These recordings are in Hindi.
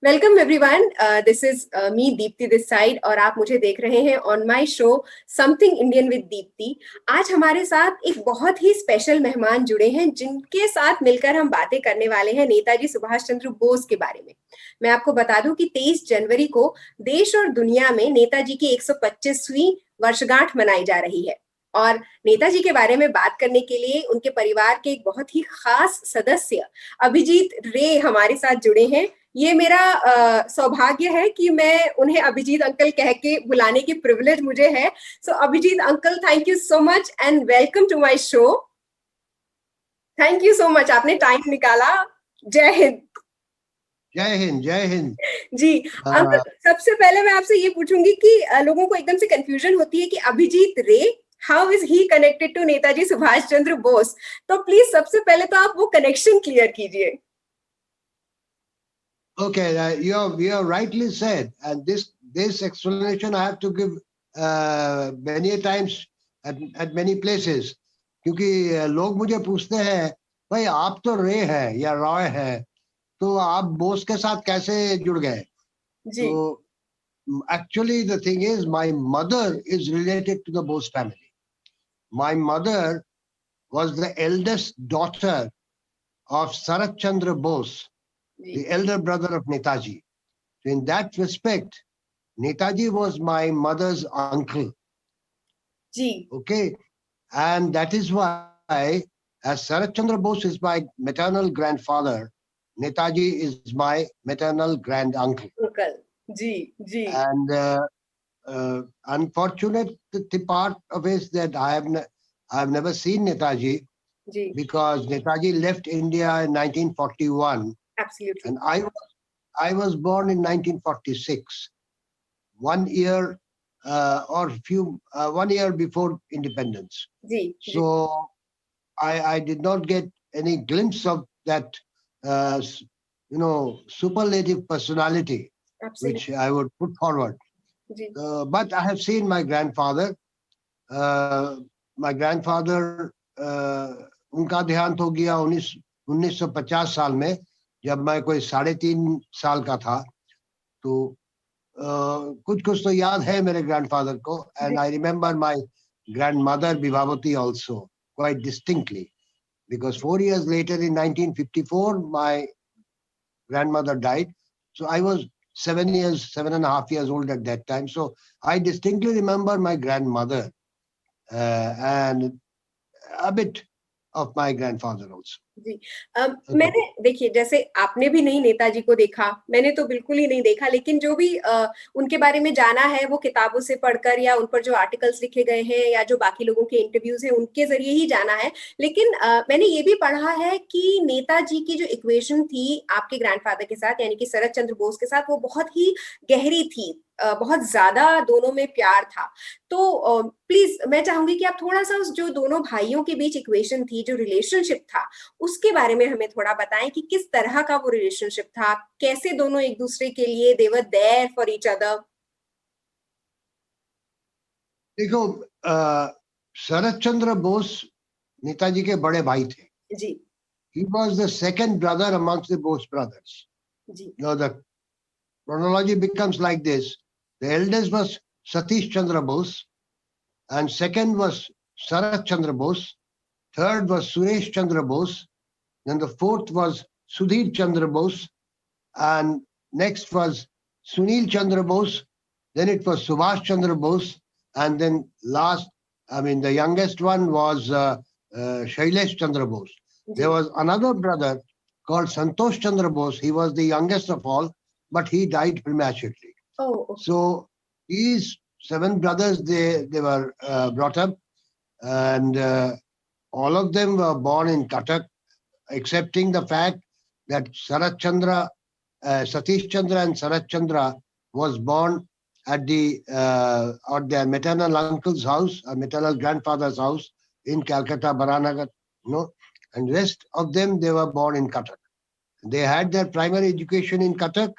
Welcome everyone, this is me Deepti this side और आप मुझे देख रहे हैं on my show something Indian with Deepti. आज हमारे साथ एक बहुत ही स्पेशल मेहमान जुड़े हैं जिनके साथ मिलकर हम बातें करने वाले हैं नेताजी सुभाष चंद्र बोस के बारे में। मैं आपको बता दूं कि 23 जनवरी को देश और दुनिया में नेताजी की 125वीं वर्षगांठ मनाई जा रही है और नेताजी के बारे में बात करने के लिए उनके परिवार के एक बहुत ही खास सदस्य अभिजीत रे हमारे साथ जुड़े हैं। ये मेरा सौभाग्य है कि मैं उन्हें अभिजीत अंकल कह के बुलाने की प्रिविलेज मुझे है। So Abhijit uncle, thank you so much and welcome to my show. Thank you so much, आपने टाइम निकाला। जय हिंद। जय हिंद, जय हिंद जी अंकल, सबसे पहले मैं आपसे ये पूछूंगी कि लोगों को एकदम से कंफ्यूजन होती है कि Abhijit Ray, how is he connected to Netaji Subhash Chandra Bose. तो प्लीज सबसे पहले तो आप वो कनेक्शन क्लियर कीजिए। Okay, you have rightly said, and this explanation I have to give many times at many places, क्योंकि लोग मुझे पूछते हैं भाई आप तो रे हैं या रॉय हैं, तो आप बोस के साथ कैसे जुड़ गए। तो actually the thing is my mother is related to the Bose family. My mother was the eldest daughter of Sarat Chandra Bose, the elder brother of Netaji. So in that respect, Netaji was my mother's uncle. Okay, and that is why, as Sarat Chandra Bose is my maternal grandfather, Netaji is my maternal grand uncle. And unfortunate the part of it is that I have never seen Netaji because Netaji left India in 1941. Absolutely. And I was born in 1946, 1 year one year before independence. So I did not get any glimpse of that, superlative personality. Absolutely. Which I would put forward. But I have seen my grandfather. My grandfather, उनका देहांत हो गया 1950 साल में, जब मैं कोई 3.5 साल का था। तो कुछ तो याद है मेरे ग्रैंडफादर को, and I remember my grandmother Vibhavati also quite distinctly, because 4 years later in 1954 my grandmother died. So I was 7.5 years old at that time. So I distinctly remember my grandmother and a bit of my grandfather also. जी, मैंने देखिए, जैसे आपने भी नहीं नेताजी को देखा, मैंने तो बिल्कुल ही नहीं देखा, लेकिन जो भी उनके बारे में जाना है वो किताबों से पढ़कर या उन पर जो आर्टिकल्स लिखे गए हैं या जो बाकी लोगों के इंटरव्यूज हैं उनके जरिए ही जाना है। लेकिन मैंने ये भी पढ़ा है कि नेताजी की जो इक्वेशन थी आपके ग्रैंडफादर के साथ, यानी कि शरद चंद्र बोस के साथ, वो बहुत ही गहरी थी, बहुत ज्यादा दोनों में प्यार था। तो प्लीज मैं चाहूंगी कि आप थोड़ा सा उस जो दोनों भाइयों के बीच इक्वेशन थी, जो रिलेशनशिप था, उसके बारे में हमें थोड़ा बताएं कि किस तरह का वो रिलेशनशिप था, कैसे दोनों एक दूसरे के लिए they were there for each other. देखो, शरद चंद्र बोस नेताजी के बड़े भाई थे जी। He was the second brother amongst the Bose brothers. Ji. Now the chronology becomes like this: the eldest was Satish Chandra Bose, and second was Sarat Chandra Bose, third was Suresh Chandra Bose, then the fourth was Sudhir Chandra Bose, and next was Sunil Chandra Bose, then it was Subhash Chandra Bose, and then the youngest one was Shailesh Chandra Bose. There was another brother called Santosh Chandra Bose. He was the youngest of all, but he died prematurely. Oh, okay. So these 7 brothers, they were brought up, and all of them were born in Cuttack, excepting the fact that Satish Chandra and Sarat Chandra was born at their maternal uncle's house, a maternal grandfather's house in Calcutta, Baranagar, and rest of them, they were born in Cuttack. They had their primary education in Cuttack,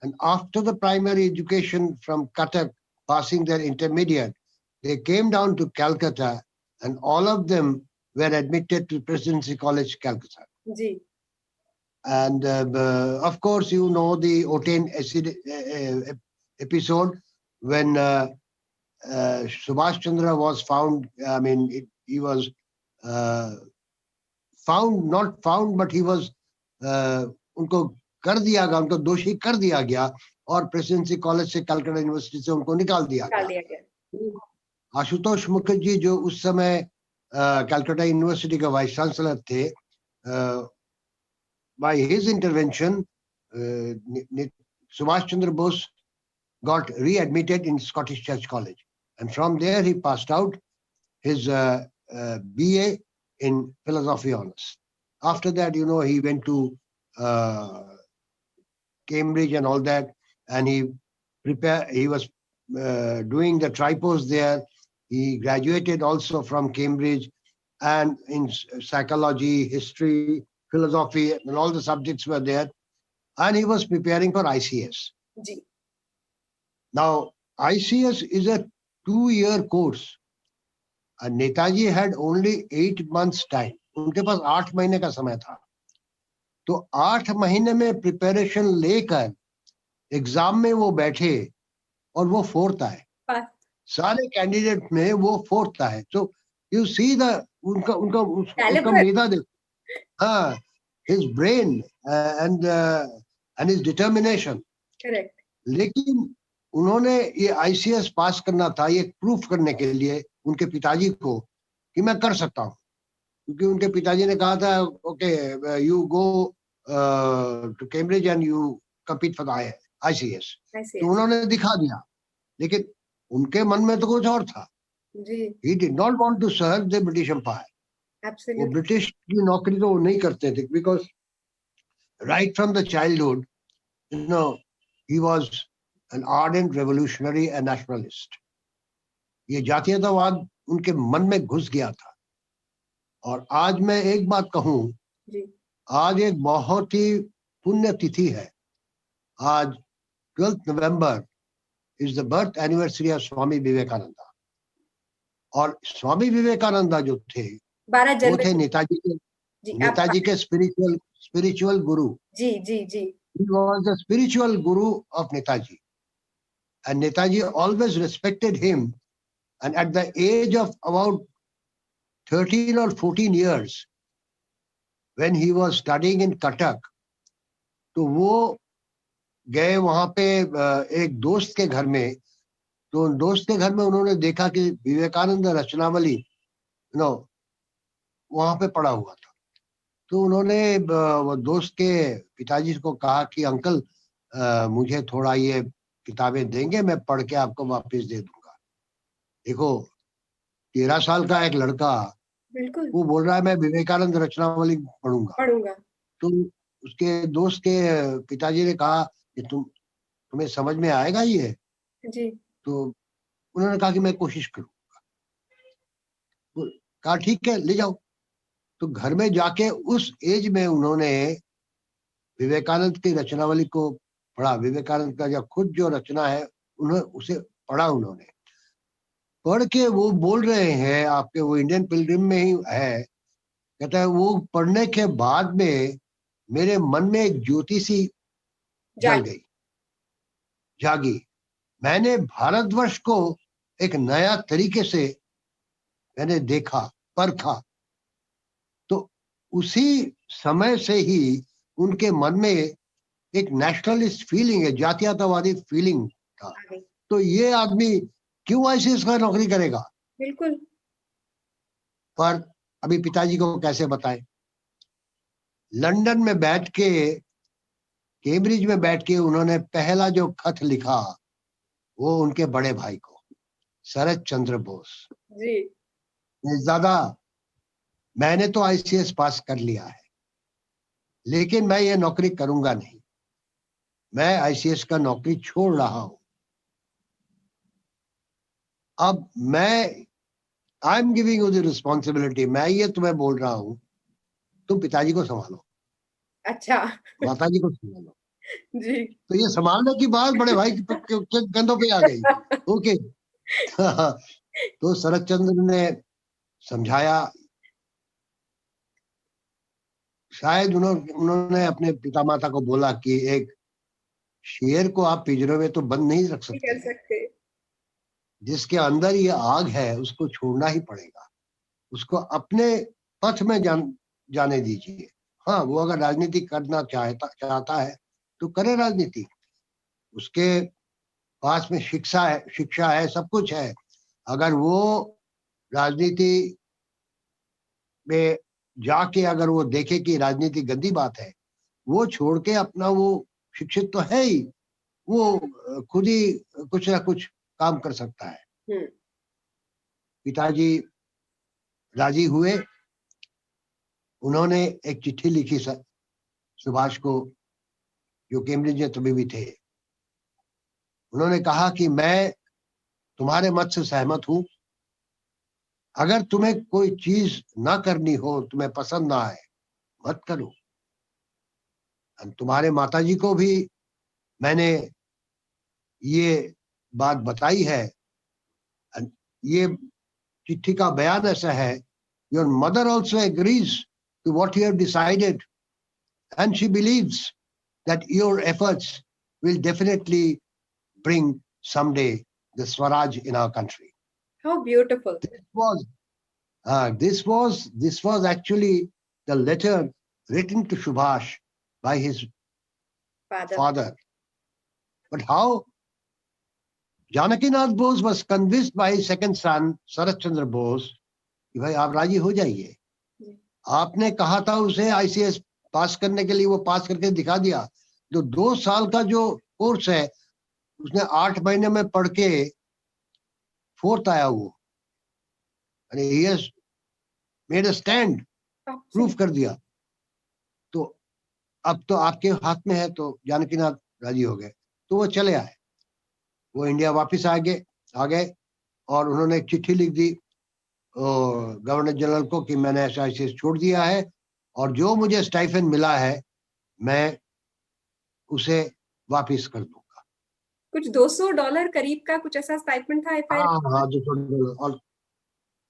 and after the primary education from Cuttack, passing their intermediate, they came down to Calcutta, and all of them were admitted to Presidency College, Calcutta. Ji. And of course, you know the Otain acid episode when Subhash Chandra was found. I mean, he was found, not found, but he was उनको कर दिया गया, उनको दोषी कर दिया गया और प्रेसिडेंसी कॉलेज से कलकत्ता यूनिवर्सिटी से उनको निकाल दिया गया। आशुतोष मुखर्जी जो उस समय कलकत्ता यूनिवर्सिटी के वाइस चांसलर थे, by his intervention, Subhash Chandra Bose got readmitted in Scottish Church College, and from there he passed out his BA in philosophy honors. After that, you know, he went to Cambridge and all that, and he was doing the tripos there. He graduated also from Cambridge, and in psychology, history, philosophy, and all the subjects were there, and he was preparing for ICS. Ji. Now, ICS is a 2-year course, and Netaji had only 8 months time. उनके पास 8 महीने का समय था, तो 8 महीने में प्रिपरेशन लेकर एग्जाम में वो बैठे और वो 4th आए। सारे कैंडिडेट में वो 4th आए। So you see the उनका मेधा देखो, हाँ, his brain and his determination. Correct. लेकिन उन्होंने ये ICS पास करना था, ये प्रूफ करने के लिए उनके पिताजी को कि मैं कर सकता हूँ, क्योंकि उनके पिताजी ने कहा था okay you go to Cambridge and you compete for the ICS. तो उन्होंने दिखा दिया, लेकिन उनके मन में तो कुछ और था। He did not want to serve the British Empire. Absolutely. वो ब्रिटिश की नौकरी तो वो नहीं करते थे, because right from the childhood, you know, he was an ardent revolutionary and nationalist. ये जातीयतावाद उनके मन में घुस गया था। और आज मैं एक बात कहूँ, आज एक बहुत ही पुण्य तिथि है। आज 12th November is the birth anniversary of Swami Vivekananda. और स्वामी विवेकानंदा जो थे, वो थे नेताजी के spiritual guru. Ji. He was the spiritual guru of Netaji, and Netaji always respected him. And at the age of about 13 or 14 years, when he was studying in Cuttack, तो वो गए वहां पे एक दोस्त के घर में। तो दोस्त के घर में उन्होंने देखा कि विवेकानंद रचनावली वहां पे पड़ा हुआ था। तो उन्होंने वो दोस्त के पिताजी को कहा कि अंकल मुझे थोड़ा ये किताबें देंगे, मैं पढ़ के आपको वापस दे दूंगा। देखो 13 साल का एक लड़का, बिल्कुल, वो बोल रहा है मैं विवेकानंद रचनावली पढ़ूंगा। तो उसके दोस्त के पिताजी ने कहा कि तुम्हें समझ में आएगा ये? जी। तो उन्होंने कहा कि मैं कोशिश करूंगा। तो कहा ठीक है, ले जाओ। तो घर में जाके उस एज में उन्होंने विवेकानंद की रचनावली को पढ़ा। विवेकानंद का जो खुद जो रचना है उसे पढ़ा उन्होंने। पढ़ के वो बोल रहे हैं, आपके वो इंडियन पिलग्रिम में ही है, कहता है वो पढ़ने के बाद में मेरे मन में एक ज्योति सी जागी। मैंने भारतवर्ष को एक नया तरीके से मैंने देखा, परखा। तो उसी समय से ही उनके मन में एक नेशनलिस्ट फीलिंग है, जातीयतावादी फीलिंग था। तो ये आदमी क्यों ICS का नौकरी करेगा? बिल्कुल। पर अभी पिताजी को कैसे बताएं? लंदन में बैठ के, कैम्ब्रिज में बैठ के उन्होंने पहला जो खत लिखा वो उनके बड़े भाई को, शरद चंद्र बोस जी। दादा, मैंने तो ICS पास कर लिया है, लेकिन मैं ये नौकरी करूंगा नहीं, मैं ICS का नौकरी छोड़ रहा हूं। अब I am giving you the responsibility, मैं ये तुम्हें बोल रहा हूं, तुम पिताजी को संभालो। अच्छा। माताजी को संभालो। जी। तो ये संभालने की बात बड़े भाई के कंधों पे आ गई। ओके। तो शरद चंद्र ने समझाया, शायद उन्होंने अपने पिता माता को बोला कि एक शेर को आप पिंजरे में तो बंद नहीं रख नहीं सकते कर हैं, सकते। जिसके अंदर ये आग है उसको छोड़ना ही पड़ेगा, उसको अपने पथ में जाने दीजिए। हाँ, वो अगर राजनीति करना चाहता है तो करे राजनीति, उसके पास में शिक्षा है, सब कुछ है। अगर वो राजनीति में जाके अगर वो देखे कि राजनीति गंदी बात है, वो छोड़ के अपना, वो शिक्षित तो है ही, वो खुद ही कुछ ना कुछ काम कर सकता है। पिताजी राजी हुए, उन्होंने एक चिट्ठी लिखी सुभाष को, जो कैम्ब्रिज में तभी भी थे। उन्होंने कहा कि मैं तुम्हारे मत से सहमत हूं, अगर तुम्हें कोई चीज ना करनी हो, तुम्हें पसंद ना आए, मत करो। तुम्हारे माताजी को भी मैंने ये बात बताई है। ये चिट्ठी का बयान ऐसा है, your mother also agrees to what you have decided and she believes that your efforts will definitely bring someday the Swaraj in our country. How beautiful. This was actually the letter written to Subhash by his father. But how Janakinath Bose was convinced by his second son, Sarat Chandra Bose, कि भाई आप राजी हो जाइए। आपने कहा था उसे ICS पास करने के लिए, वो पास करके दिखा दिया। जो 2 साल का जो कोर्स है, उसने 8 महीने में पढ़ के 4th आया वो, and he has made a stand, proof कर दिया। तो अब तो आपके हाथ में है। तो जानकीनाथ राजी हो गए, तो वो चले आए, वो इंडिया वापस आ गए और उन्होंने एक चिट्ठी लिख दी गवर्नर जनरल को कि मैंने ICS छोड़ दिया है और जो मुझे स्टाइफन मिला है मैं उसे वापस कर दूंगा। कुछ $200 करीब का कुछ ऐसा स्टाइपेंड था। हाँ,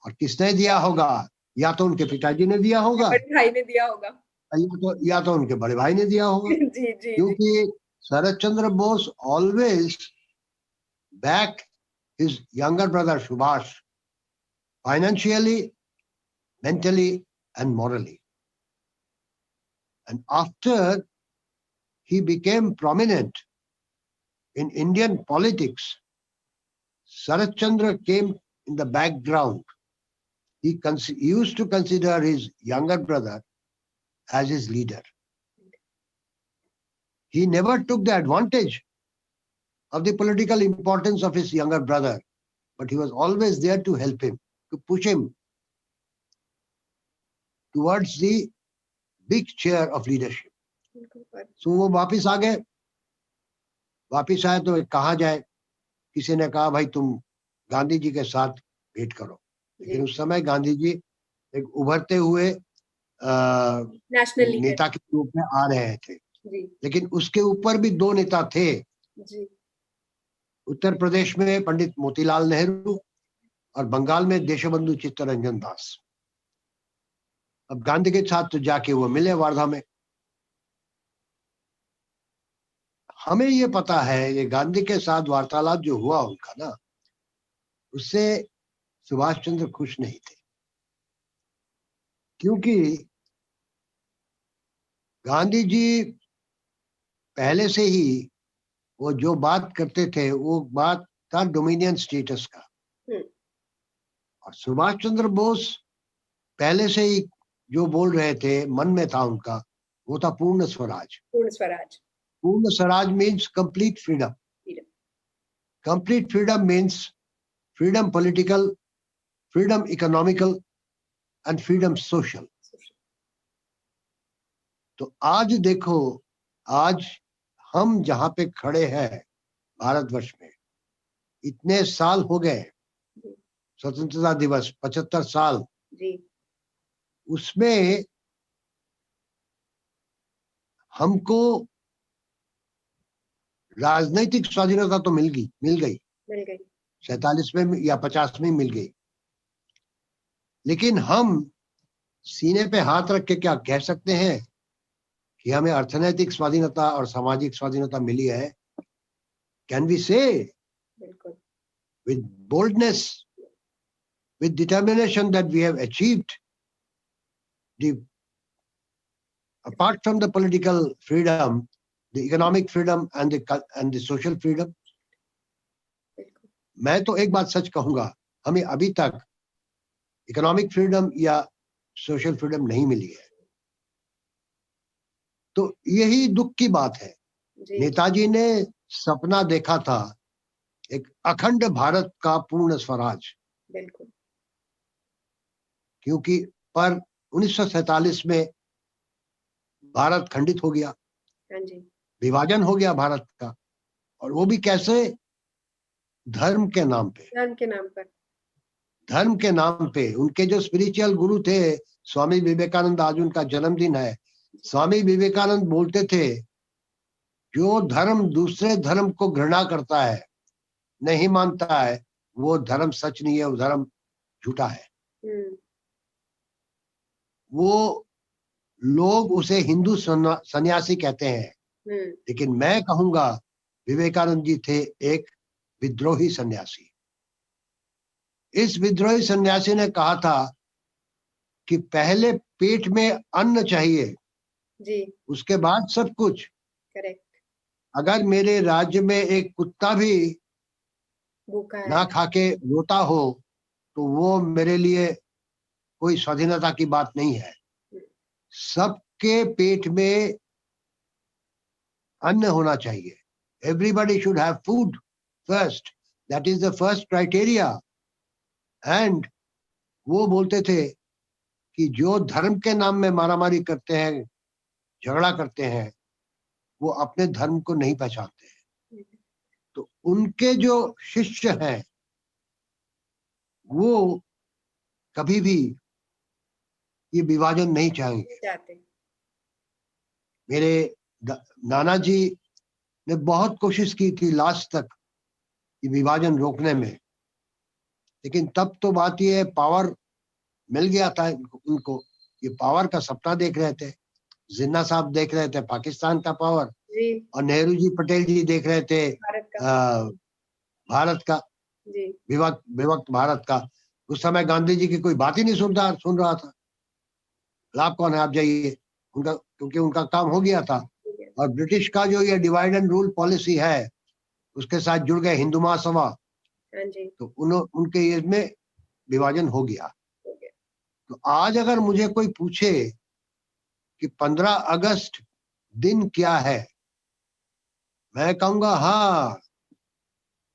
और किसने दिया होगा? या तो उनके पिताजी ने दिया होगा, बड़े भाई ने दिया होगा, या तो उनके बड़े भाई ने दिया होगा। जी जी, क्योंकि Sharad Chandra Bose always backed his younger brother Subhash financially, mentally and morally. And after he became prominent in Indian politics, Sarat Chandra came in the background. He used to consider his younger brother as his leader. He never took the advantage of the political importance of his younger brother, but he was always there to help him, to push him towards the big chair of leadership. So वो वापिस आ गए। वापिस आए तो कहा जाए, किसी ने कहा भाई तुम गांधी जी के साथ भेंट करो, लेकिन उस समय गांधी जी एक उभरते हुए नेता के रूप में आ रहे थे। लेकिन उसके ऊपर भी 2 नेता थे। उत्तर प्रदेश में पंडित मोतीलाल नेहरू और बंगाल में देशबंधु चित्तरंजन दास। अब गांधी के साथ तो जाके वो मिले वार्धा में। हमें ये पता है, ये गांधी के साथ वार्तालाप जो हुआ उनका ना, उससे सुभाष चंद्र खुश नहीं थे, क्योंकि गांधी जी पहले से ही वो जो बात करते थे, वो बात था डोमिनियन स्टेटस का। और सुभाष चंद्र बोस पहले से ही जो बोल रहे थे, मन में था उनका, वो था पूर्ण स्वराज। पूर्ण Swaraj means complete freedom. Complete freedom means freedom political, freedom economical and freedom social. तो आज देखो, आज हम जहां पे खड़े हैं भारतवर्ष में, इतने साल हो गए, स्वतंत्रता दिवस 75 साल जी। उसमें हमको राजनीतिक स्वाधीनता तो मिल गई 47 में या 50 में मिल गई, लेकिन हम सीने पे हाथ रख के क्या कह सकते हैं कि हमें अर्थनैतिक स्वाधीनता और सामाजिक स्वाधीनता मिली है, कैन वी से बिल्कुल with boldness, with determination that we have achieved the, apart from the political freedom, the economic freedom and the social freedom. बिल्कुल मैं तो एक बात सच कहूंगा, हमें अभी तक इकोनॉमिक फ्रीडम या सोशल फ्रीडम नहीं मिली है। तो यही दुख की बात है। जी नेताजी ने सपना देखा था एक अखंड भारत का पूर्ण स्वराज, बिल्कुल क्योंकि पर 1947 में भारत खंडित हो गया, हाँ जी विभाजन हो गया भारत का, और वो भी कैसे? धर्म के नाम पे। धर्म के नाम पर धर्म के नाम पे उनके जो स्पिरिचुअल गुरु थे स्वामी विवेकानंद, आज उनका जन्मदिन है। स्वामी विवेकानंद बोलते थे, जो धर्म दूसरे धर्म को घृणा करता है, नहीं मानता है, वो धर्म सच नहीं है, वो धर्म झूठा है। वो लोग उसे हिंदू सन्यासी कहते हैं, लेकिन मैं कहूंगा विवेकानंद जी थे एक विद्रोही सन्यासी। इस विद्रोही सन्यासी ने कहा था कि पहले पेट में अन्न चाहिए जी, उसके बाद सब कुछ। करेक्ट। अगर मेरे राज्य में एक कुत्ता भी भूखा है ना खा के रोता हो तो वो मेरे लिए कोई स्वाधीनता की बात नहीं है। सबके पेट में अन्न होना चाहिए। Everybody should have food first. That is the first criteria. And वो बोलते थे कि जो धर्म के नाम में मारामारी करते हैं, झगड़ा करते हैं, वो अपने धर्म को नहीं पहचानते हैं। तो उनके जो शिष्य हैं वो कभी भी ये विभाजन नहीं चाहेंगे। मेरे नाना जी ने बहुत कोशिश की थी लास्ट तक ये विभाजन रोकने में, लेकिन तब तो बात ये पावर मिल गया था उनको। ये पावर का सपना देख रहे थे, जिन्ना साहब देख रहे थे पाकिस्तान का पावर, और नेहरू जी पटेल जी देख रहे थे भारत का विभक्त भारत का। उस समय गांधी जी की कोई बात ही नहीं सुन रहा था। लाभ कौन है, आप जाइए उनका, क्योंकि उनका काम हो गया था। और ब्रिटिश का जो ये डिवाइड एंड रूल पॉलिसी है उसके साथ जुड़ गए हिंदू महासभा, तो उनके इसमें विभाजन हो गया। तो आज अगर मुझे कोई पूछे कि 15 अगस्त दिन क्या है, मैं कहूंगा हाँ,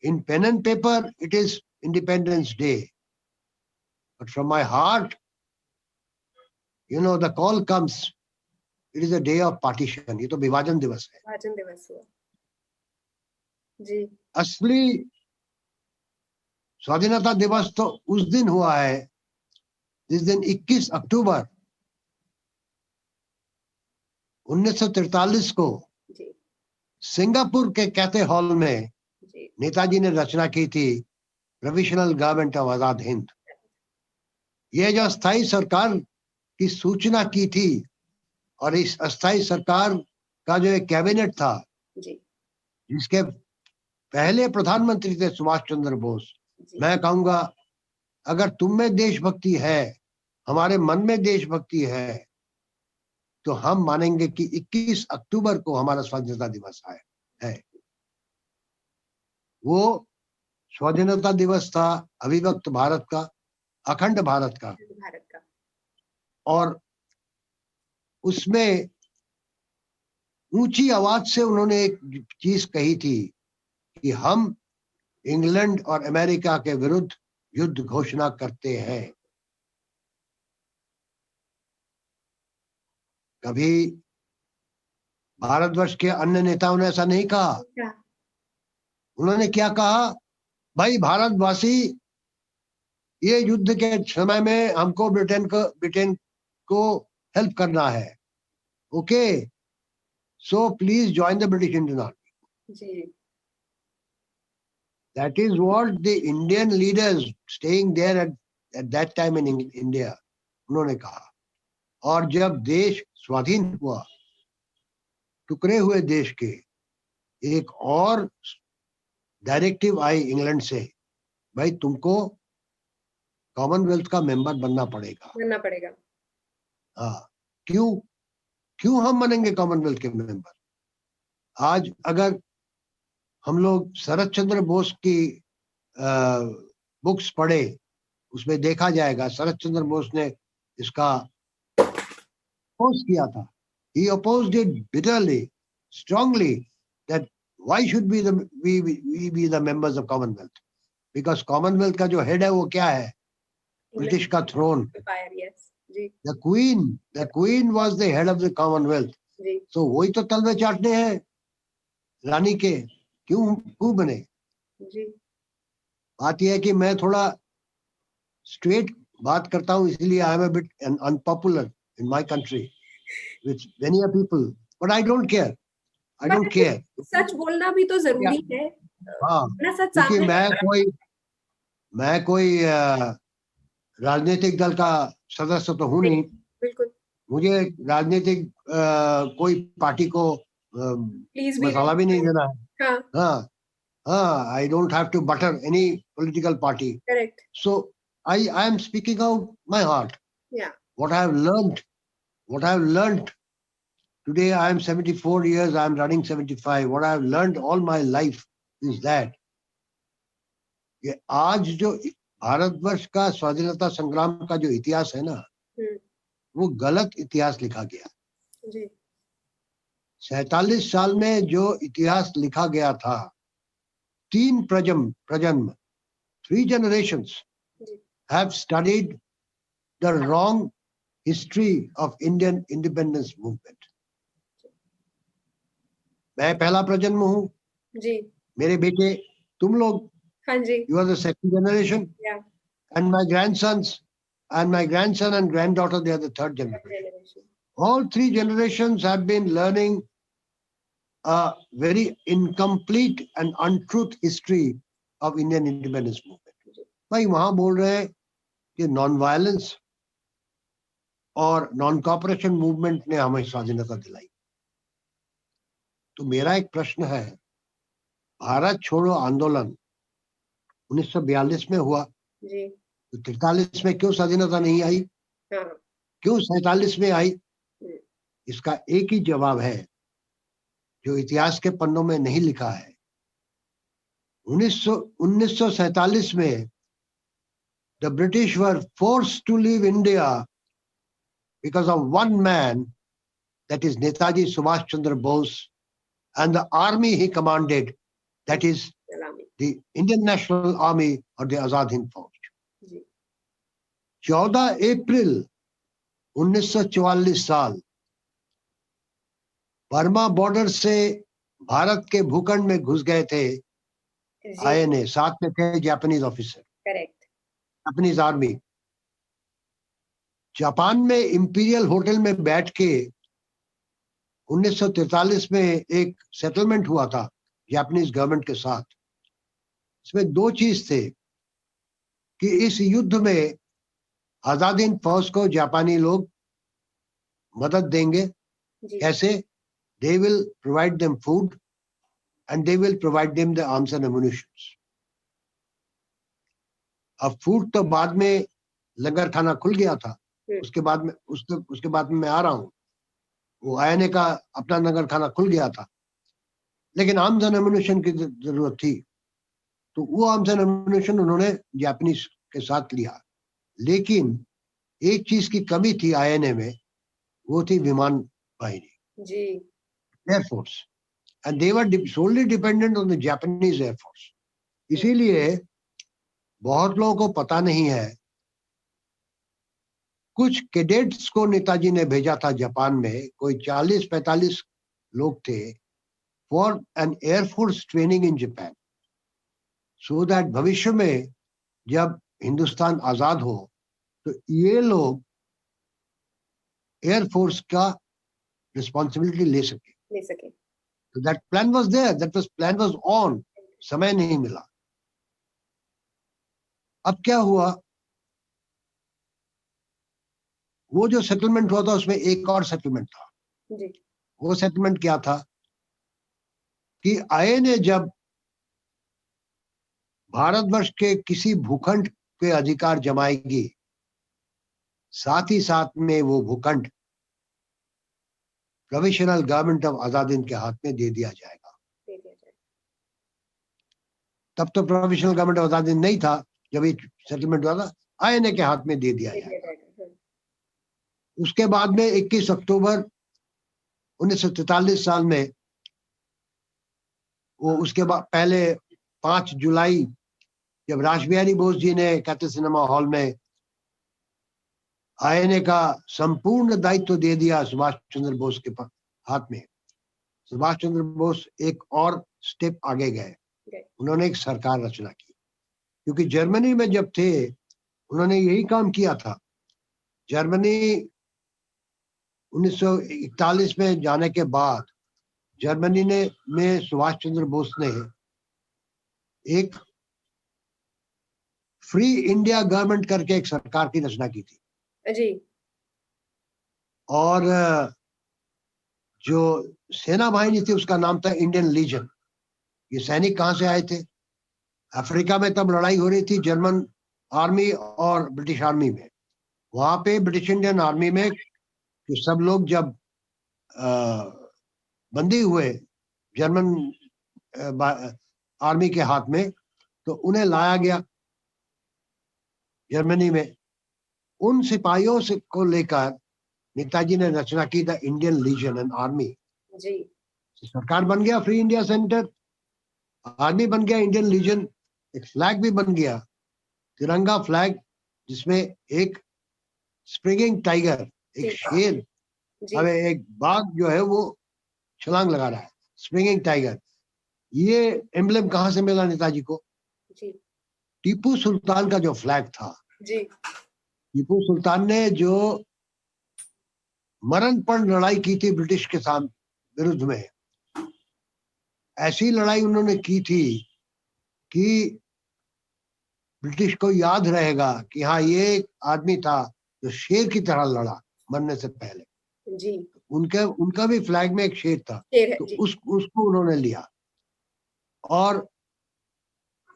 इन pen and paper it is independence day, but from my heart you know the call comes, it is a day of partition. ये तो विभाजन दिवस है। विभाजन दिवस हुआ जी। असली स्वाधीनता दिवस तो उस दिन हुआ है जिस दिन 21 अक्टूबर 1943 को सिंगापुर के कैथे हॉल में नेताजी ने रचना की थी provisional government of Azad Hind. यह जो अस्थायी सरकार की सूचना की थी, और इस अस्थायी सरकार का जो एक कैबिनेट था जिसके पहले प्रधानमंत्री थे सुभाष चंद्र बोस। मैं कहूंगा अगर तुम में देशभक्ति है, हमारे मन में देशभक्ति है, तो हम मानेंगे कि 21 अक्टूबर को हमारा स्वाधीनता दिवस है। वो स्वाधीनता दिवस था अविभक्त भारत का, अखंड भारत का। और उसमें ऊंची आवाज से उन्होंने एक चीज कही थी कि हम इंग्लैंड और अमेरिका के विरुद्ध युद्ध घोषणा करते हैं। कभी भारतवर्ष के अन्य नेताओं ने ऐसा नहीं कहा। उन्होंने क्या कहा, भाई भारतवासी, ये युद्ध के समय में हमको ब्रिटेन को हेल्प करना है, okay, so please join the British Indian army. That is what the Indian leaders staying there at that time in India उन्होंने कहा। और जब देश स्वाधीन हुआ टुकड़े हुए देश के एक और डायरेक्टिव आई इंग्लैंड से, भाई तुमको कॉमनवेल्थ का मेंबर बनना पड़ेगा। हाँ, क्यों क्यों हम बनेंगे कॉमनवेल्थ के मेंबर? आज अगर हम लोग शरद चंद्र बोस की बुक्स पढ़े, उसमें देखा जाएगा शरद चंद्र बोस ने इसका अपोज किया था. He opposed it bitterly, strongly, that why should we be the members of Commonwealth? Because Commonwealth का जो हेड है वो क्या है? ब्रिटिश का throne. The queen was the head of the Commonwealth. So वही तो तलवे चाटने हैं रानी के. क्यों बने? बात यह है कि मैं थोड़ा स्ट्रेट बात करता हूँ, इसलिए I am a bit unpopular in my country with many people, but I don't care. सच बोलना भी तो जरूरी है. हाँ, सच क्योंकि सामने मैं कोई राजनीतिक दल का सदस्य तो हूँ नहीं. बिल्कुल. मुझे राजनीतिक कोई पार्टी को मसाला भी नहीं देना है. हाँ, I don't have to butter any political party. Correct. So I am speaking out my heart. Yeah. What I have learned today, I am 74 years, I am running 75. What I have learned all my life is that आज जो भारतवर्ष का स्वाधीनता संग्राम का जो इतिहास है ना, वो गलत इतिहास लिखा गया. 47 साल में जो इतिहास लिखा गया था, 3 प्रजन्म, 3 generations have studied the wrong history of Indian independence movement. मैं पहला प्रजन्म हूँ. मेरे बेटे, तुम लोग, you are the second generation. Yeah. And my grandsons and my grandson and granddaughter, they are the third generation. All 3 generations have been learning a very incomplete and untruth history of Indian independence movement. भाई वहां बोल रहे हैं कि नॉन वायलेंस और नॉन कॉपरेशन मूवमेंट ने हमें स्वाधीनता दिलाई. तो मेरा एक प्रश्न है, भारत छोड़ो आंदोलन 1942 में हुआ, तो 43 में क्यों स्वाधीनता नहीं आई? क्यों 47 में आई? इसका एक ही जवाब है जो इतिहास के पन्नों में नहीं लिखा है. 1947 में the British were forced to leave India because of one man, that is Netaji Subhash Chandra Bose, and the army he commanded, that is the Indian National Army or the Azad Hind Fauj. 14 अप्रैल 1944 साल बर्मा बॉर्डर से भारत के भूखंड में घुस गए थे आईएनए. साथ में थे Japanese officer. Correct. Japanese army. Japan में इंपीरियल होटल में बैठ के 1943 में एक सेटलमेंट हुआ था जापानीज गवर्नमेंट के साथ. इसमें 2 चीज थे कि इस युद्ध में आजाद हिंद फौज को जापानी लोग मदद देंगे. कैसे? They will provide them food and they will provide them the arms and ammunition. अब फूड तो बाद में लंगर खाना खुल गया था. उसके बाद में मैं आ रहा हूँ, वो आईएनए का अपना लंगर खाना खुल गया था, लेकिन आर्म्स एंड एम्युनिशन की जरूरत थी. तो वो आर्म्स एंड एम्युनिशन उन्होंने जापानीज के साथ लिया. लेकिन एक चीज की कमी थी आईएनए में, वो थी विमान बाहिनी, Air Force, and they were solely dependent on the Japanese Air Force. इसीलिए बहुत लोगों को पता नहीं है, कुछ कैडेट्स को नेताजी ने भेजा था जापान में, कोई 40-45 लोग थे, for an Air Force training in Japan, so that भविष्य में जब हिंदुस्तान आजाद हो तो ये लोग एयर फोर्स का रिस्पॉन्सिबिलिटी ले सके. So that plan was there, plan was on. समय नहीं मिला. अब क्या हुआ, वो जो सेटलमेंट हुआ था उसमें एक और सेटलमेंट था. वो सेटलमेंट क्या था कि आईएनए जब भारतवर्ष के किसी भूखंड पे अधिकार जमाएगी, साथ ही साथ में वो भूखंड प्रोविजनल गवर्नमेंट ऑफ आजादहिंद के हाथ में दे दिया जाएगा। तब तो प्रोविजनल गवर्नमेंट ऑफ आजादहिंद नहीं था जब ये सेटलमेंट हुआ था, आईएनए के हाथ में दे दिया जाएगा। उसके बाद में 21 अक्टूबर 1943 साल में वो, उसके बाद पहले 5 जुलाई जब रासबिहारी बोस जी ने कहते सिनेमा हॉल में आईएनए का संपूर्ण दायित्व दे दिया सुभाष चंद्र बोस के हाथ में, सुभाष चंद्र बोस एक और स्टेप आगे गए। उन्होंने एक सरकार रचना की, क्योंकि जर्मनी में जब थे उन्होंने यही काम किया था। जर्मनी 1941 में जाने के बाद जर्मनी में सुभाष चंद्र बोस ने एक फ्री इंडिया गवर्नमेंट करके एक सरकार की रचना की थी जी। और जो सेना बाहिनी थी उसका नाम था इंडियन लीजन। ये सैनिक कहाँ से आए थे? अफ्रीका में तब लड़ाई हो रही थी जर्मन आर्मी और ब्रिटिश आर्मी में। वहां पे ब्रिटिश इंडियन आर्मी में तो सब लोग जब बंदी हुए जर्मन आर्मी के हाथ में, तो उन्हें लाया गया जर्मनी में। उन सिपाहियों से को लेकर नेताजी ने रचना की the Indian Legion and army जी। सरकार बन गया फ्री इंडिया सेंटर, आर्मी बन गया इंडियन लीजन, एक फ्लैग भी बन गया, तिरंगा फ्लैग, जिसमें एक स्प्रिंगिंग टाइगर, एक शेर, अब एक बाघ जो है वो छलांग लगा रहा है, स्प्रिंगिंग टाइगर। ये एम्ब्लेम कहाँ से मिला नेताजी को? जी। टीपू सुल्तान का जो फ्लैग था जी। टीपू सुल्तान ने जो मरणपण लड़ाई की थी ब्रिटिश के साथ विरुद्ध में, ऐसी लड़ाई उन्होंने की थी कि ब्रिटिश को याद रहेगा कि हाँ ये आदमी था जो शेर की तरह लड़ा मरने से पहले। जी। उनका भी फ्लैग में एक शेर था, तो उसको उन्होंने लिया। और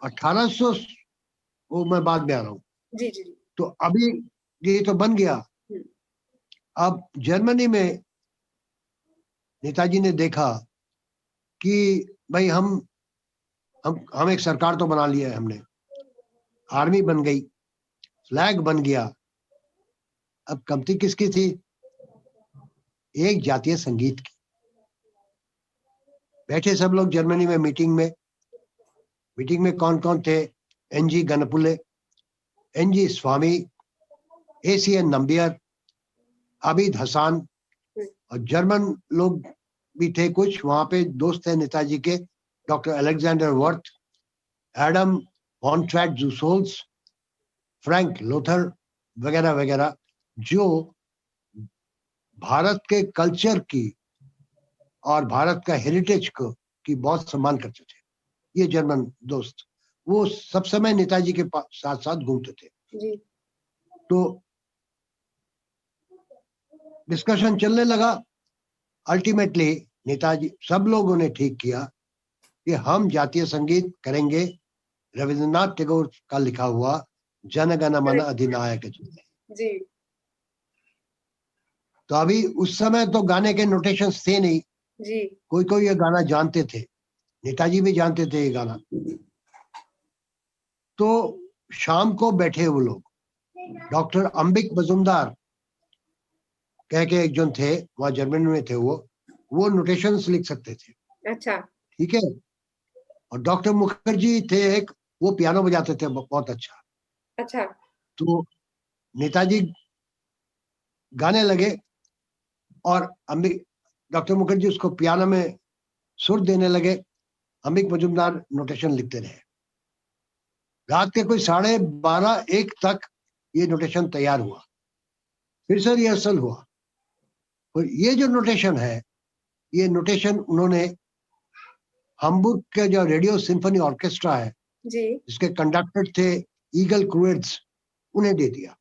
1800 वो मैं बाद में आ रहा हूँ। जी जी। तो अभी ये तो बन गया। अब जर्मनी में नेताजी ने देखा कि भाई हम एक सरकार तो बना लिया है हमने, आर्मी बन गई, फ्लैग बन गया, अब कमती किसकी थी? एक जातीय संगीत की। बैठे सब लोग जर्मनी में मीटिंग में कौन कौन थे? एनजी गनपुले, एनजी स्वामी, एसीएन नंबियर, आबिद हसान, और जर्मन लोग भी थे कुछ वहां पे, दोस्त थे नेताजी के, doctor Alexander Werth, Adam von Trott zu Solz, Frank Lothar वगैरह वगैरह, जो भारत के कल्चर की और भारत का हेरिटेज को की बहुत सम्मान करते थे। ये जर्मन दोस्त वो सब समय नेताजी के साथ साथ घूमते थे। जी। तो डिस्कशन चलने लगा। अल्टीमेटली नेताजी सब लोगों ने ठीक किया कि हम जातीय संगीत करेंगे रविंद्रनाथ टैगोर का लिखा हुआ जन गण मन अधिनायक जी। तो अभी उस समय तो गाने के नोटेशंस थे नहीं जी। कोई ये गाना जानते थे, नेताजी भी जानते थे ये गाना। तो शाम को बैठे वो लोग, डॉक्टर अंबिक मजुमदार कह के एक जन थे वहां जर्मनी में थे, वो नोटेशंस लिख सकते थे। अच्छा। ठीक है। और डॉक्टर मुखर्जी थे एक, वो पियानो बजाते थे बहुत अच्छा। अच्छा। तो नेताजी गाने लगे और डॉक्टर मुखर्जी उसको पियानो में सुर देने लगे, अंबिक मजुमदार नोटेशन लिखते रहे। रात के कोई 12:30-1 तक ये नोटेशन तैयार हुआ, फिर से रिहर्सल हुआ। और ये जो नोटेशन है, ये नोटेशन उन्होंने हम्बुर्ग के जो रेडियो सिम्फनी ऑर्केस्ट्रा है जी, जिसके कंडक्टर थे ईगल क्रूएट्स, उन्हें दे दिया।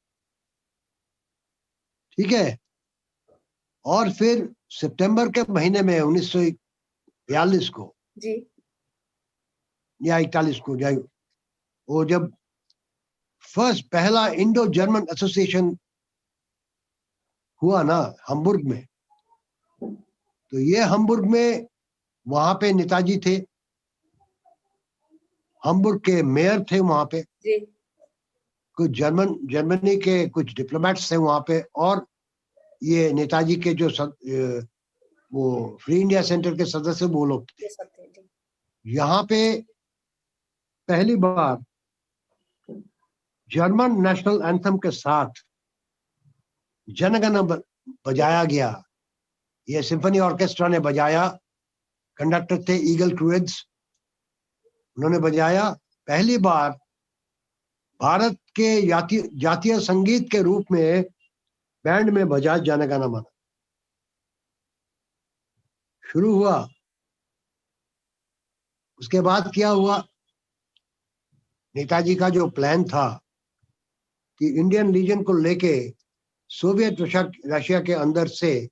ठीक है। और फिर सितंबर के महीने में 1942 को जी या 41 को जाए, वो जब पहला इंडो जर्मन एसोसिएशन हुआ ना हम्बुर्ग में, तो ये हम्बुर्ग में वहां पे नेताजी थे, हम्बुर्ग के मेयर थे वहां पे, जी कुछ जर्मनी के कुछ डिप्लोमेट्स थे वहां पे, और ये नेताजी के जो वो फ्री इंडिया सेंटर के सदस्य वो लोग थे। ये सब थे जी। यहाँ पे पहली बार जर्मन नेशनल एंथम के साथ जनगण बजाया गया। ये सिम्फनी ऑर्केस्ट्रा ने बजाया, कंडक्टर थे ईगल क्रूएड्स, उन्होंने बजाया। पहली बार भारत के जातीय संगीत के रूप में बैंड में बजा जनगण मन शुरू हुआ। उसके बाद क्या हुआ, नेताजी का जो प्लान था कि इंडियन लीजन को लेके सोवियत रशिया के अंदर से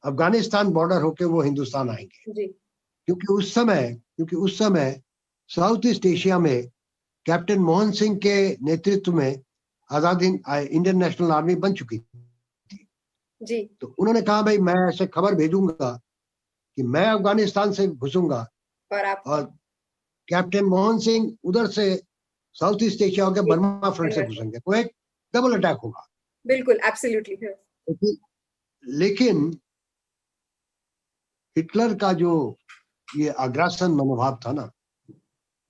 अफगानिस्तान बॉर्डर होके वो हिंदुस्तान आएंगे, जी क्योंकि उस समय साउथ ईस्ट एशिया में कैप्टन मोहन सिंह के नेतृत्व में Azad Hind Indian national army बन चुकी थी। जी तो उन्होंने कहा भाई मैं ऐसे खबर भेजूंगा कि मैं अफगानिस्तान से घुसूंगा और कैप्टन मोहन सिंह उधर से साउथ ईस्ट एशिया होकर बर्मा फ्रंट से घुसेंगे, तो एक डबल अटैक होगा। बिल्कुल एब्सोल्युटली। लेकिन हिटलर का जो ये अग्रासन मनोभाव था ना,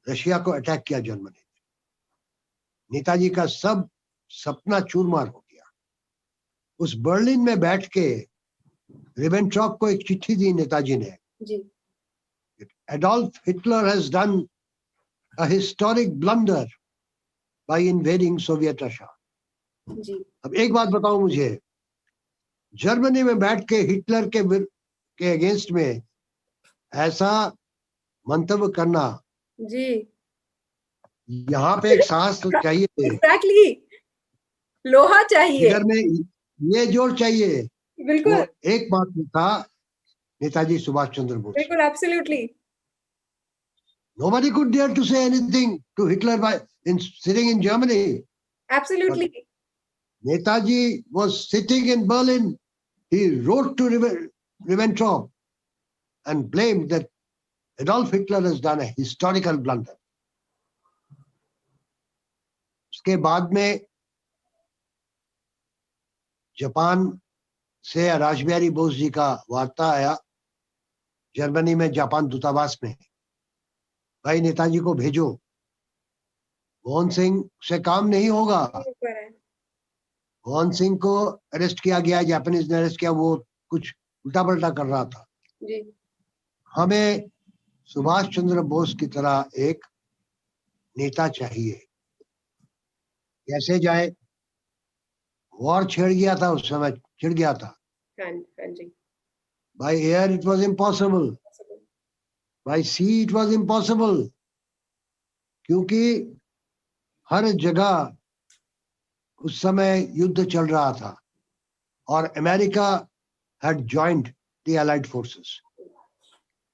रशिया को अटैक किया जर्मनी ने, नेताजी का सब सपना चूरमार हो गया। उस बर्लिन में बैठ के रिबेनट्रॉप को एक चिट्ठी दी नेताजी ने, जी Adolf Hitler has done a historic blunder by invading Soviet Russia. जी अब एक बात बताओ मुझे, जर्मनी में बैठ के हिटलर के अगेंस्ट में ऐसा मंतव्य करना, जी यहाँ पे एक साहस तो चाहिए, एग्जैक्टली लोहा चाहिए, जिगर में ये जोर चाहिए। बिल्कुल वो एक बात था नेताजी सुभाष चंद्र बोस। बिल्कुल absolutely. Nobody could dare to say anything to Hitler by sitting in Germany. Absolutely. But Netaji was sitting in Berlin. He wrote to Ribbentrop and blamed that Adolf Hitler has done a historical blunder. उसके बाद में जापान से रासबिहारी बोस जी का वार्ता आया जर्मनी में, जापान दूतावास में, भाई नेताजी को भेजो, मोहन सिंह से काम नहीं होगा। मोहन सिंह को अरेस्ट किया गया, जापानीज ने अरेस्ट किया, वो कुछ उल्टा पल्टा कर रहा था। जी हमें सुभाष चंद्र बोस की तरह एक नेता चाहिए। कैसे जाए, वॉर छिड़ गया था उस समय, छिड़ गया था। हाँ जी। By air it was impossible, by sea it was impossible, क्योंकि हर जगह उस समय युद्ध चल रहा था और America had joined the allied forces.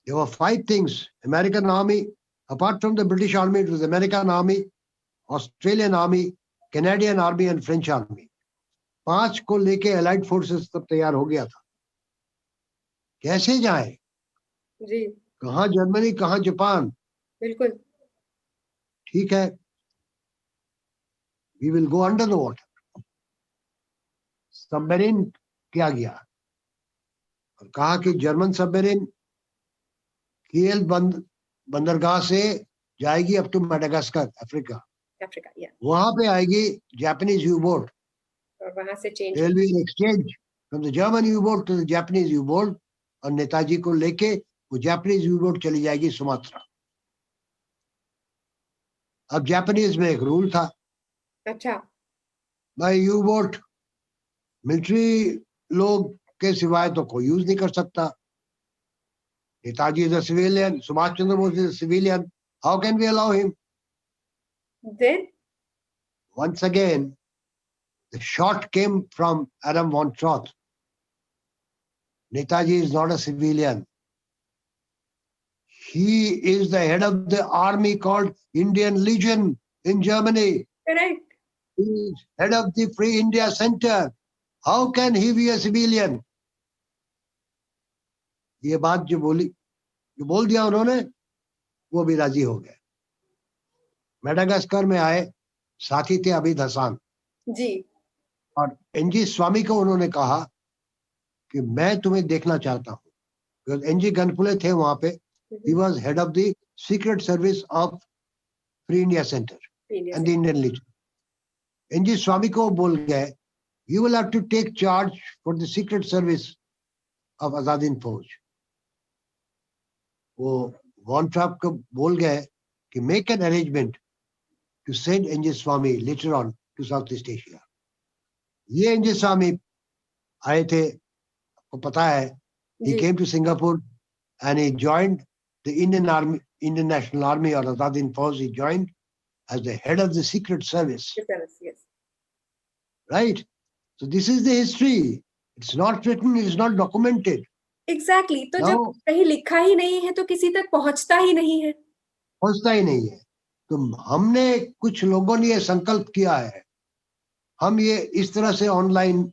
There were 5 things: American army, apart from the British army, it was American army, Australian army, Canadian army and French army. 5 को लेके allied forces तब तैयार हो गया था। कैसे जाए जी, कहाँ जर्मनी, कहाँ जापान। बिल्कुल ठीक है, we will go under the water. Submarine किया गया और कहा कि जर्मन सबमरीन किएल बंदरगाह से जाएगी अप टू मेडागास्कर, अफ्रीका। वहां पे आएगी जापानीज यू बोट और वहां से change There will be an exchange from the German U-boat to the Japanese U-boat, और नेताजी को लेके वो जापानीज U-boat चली जाएगी सुमात्रा। अब जापानीज में एक रूल था, अच्छा, भाई U-boat मिलिट्री लोग के सिवाय तो कोई यूज नहीं कर सकता। Netaji is a civilian, Subhash Chandra Bose is a civilian, how can we allow him? then Once again the shot came from Adam von Trott. Netaji is not a civilian. He is the head of the army called Indian Legion in Germany. Correct. He is head of the Free India Center. How can he be a civilian? ये बात जो बोल दिया उन्होंने, वो भी राजी हो गए। मेडागास्कर में आए, साथी थे अबीद हसन जी। और एनजी स्वामी को उन्होंने कहा कि मैं तुम्हें देखना चाहता हूँ। एनजी गनपुले थे वहां पे। He was head of the Secret Service of Free India Center and the Indian Legion. N G Swamy को बोल गए, you will have to take charge for the Secret Service of Azadin Fauj. वो वॉन ट्रैप को बोल गए कि make an arrangement to send N G Swami later on to Southeast Asia. ये एनजी स्वामी आए थे, आपको पता है, he came to Singapore and he joined the Indian Army, Indian National Army or Azadin Fauj. He joined as the head of the Secret Service. Yes. Right? So this is the history. It's not written, it's not documented. Exactly. तो Now, जब कहीं लिखा ही नहीं है तो किसी तक पहुंचता ही नहीं है। पहुंचता ही नहीं है। तो हमने कुछ लोगों ने ये संकल्प किया है, हम ये इस तरह से ऑनलाइन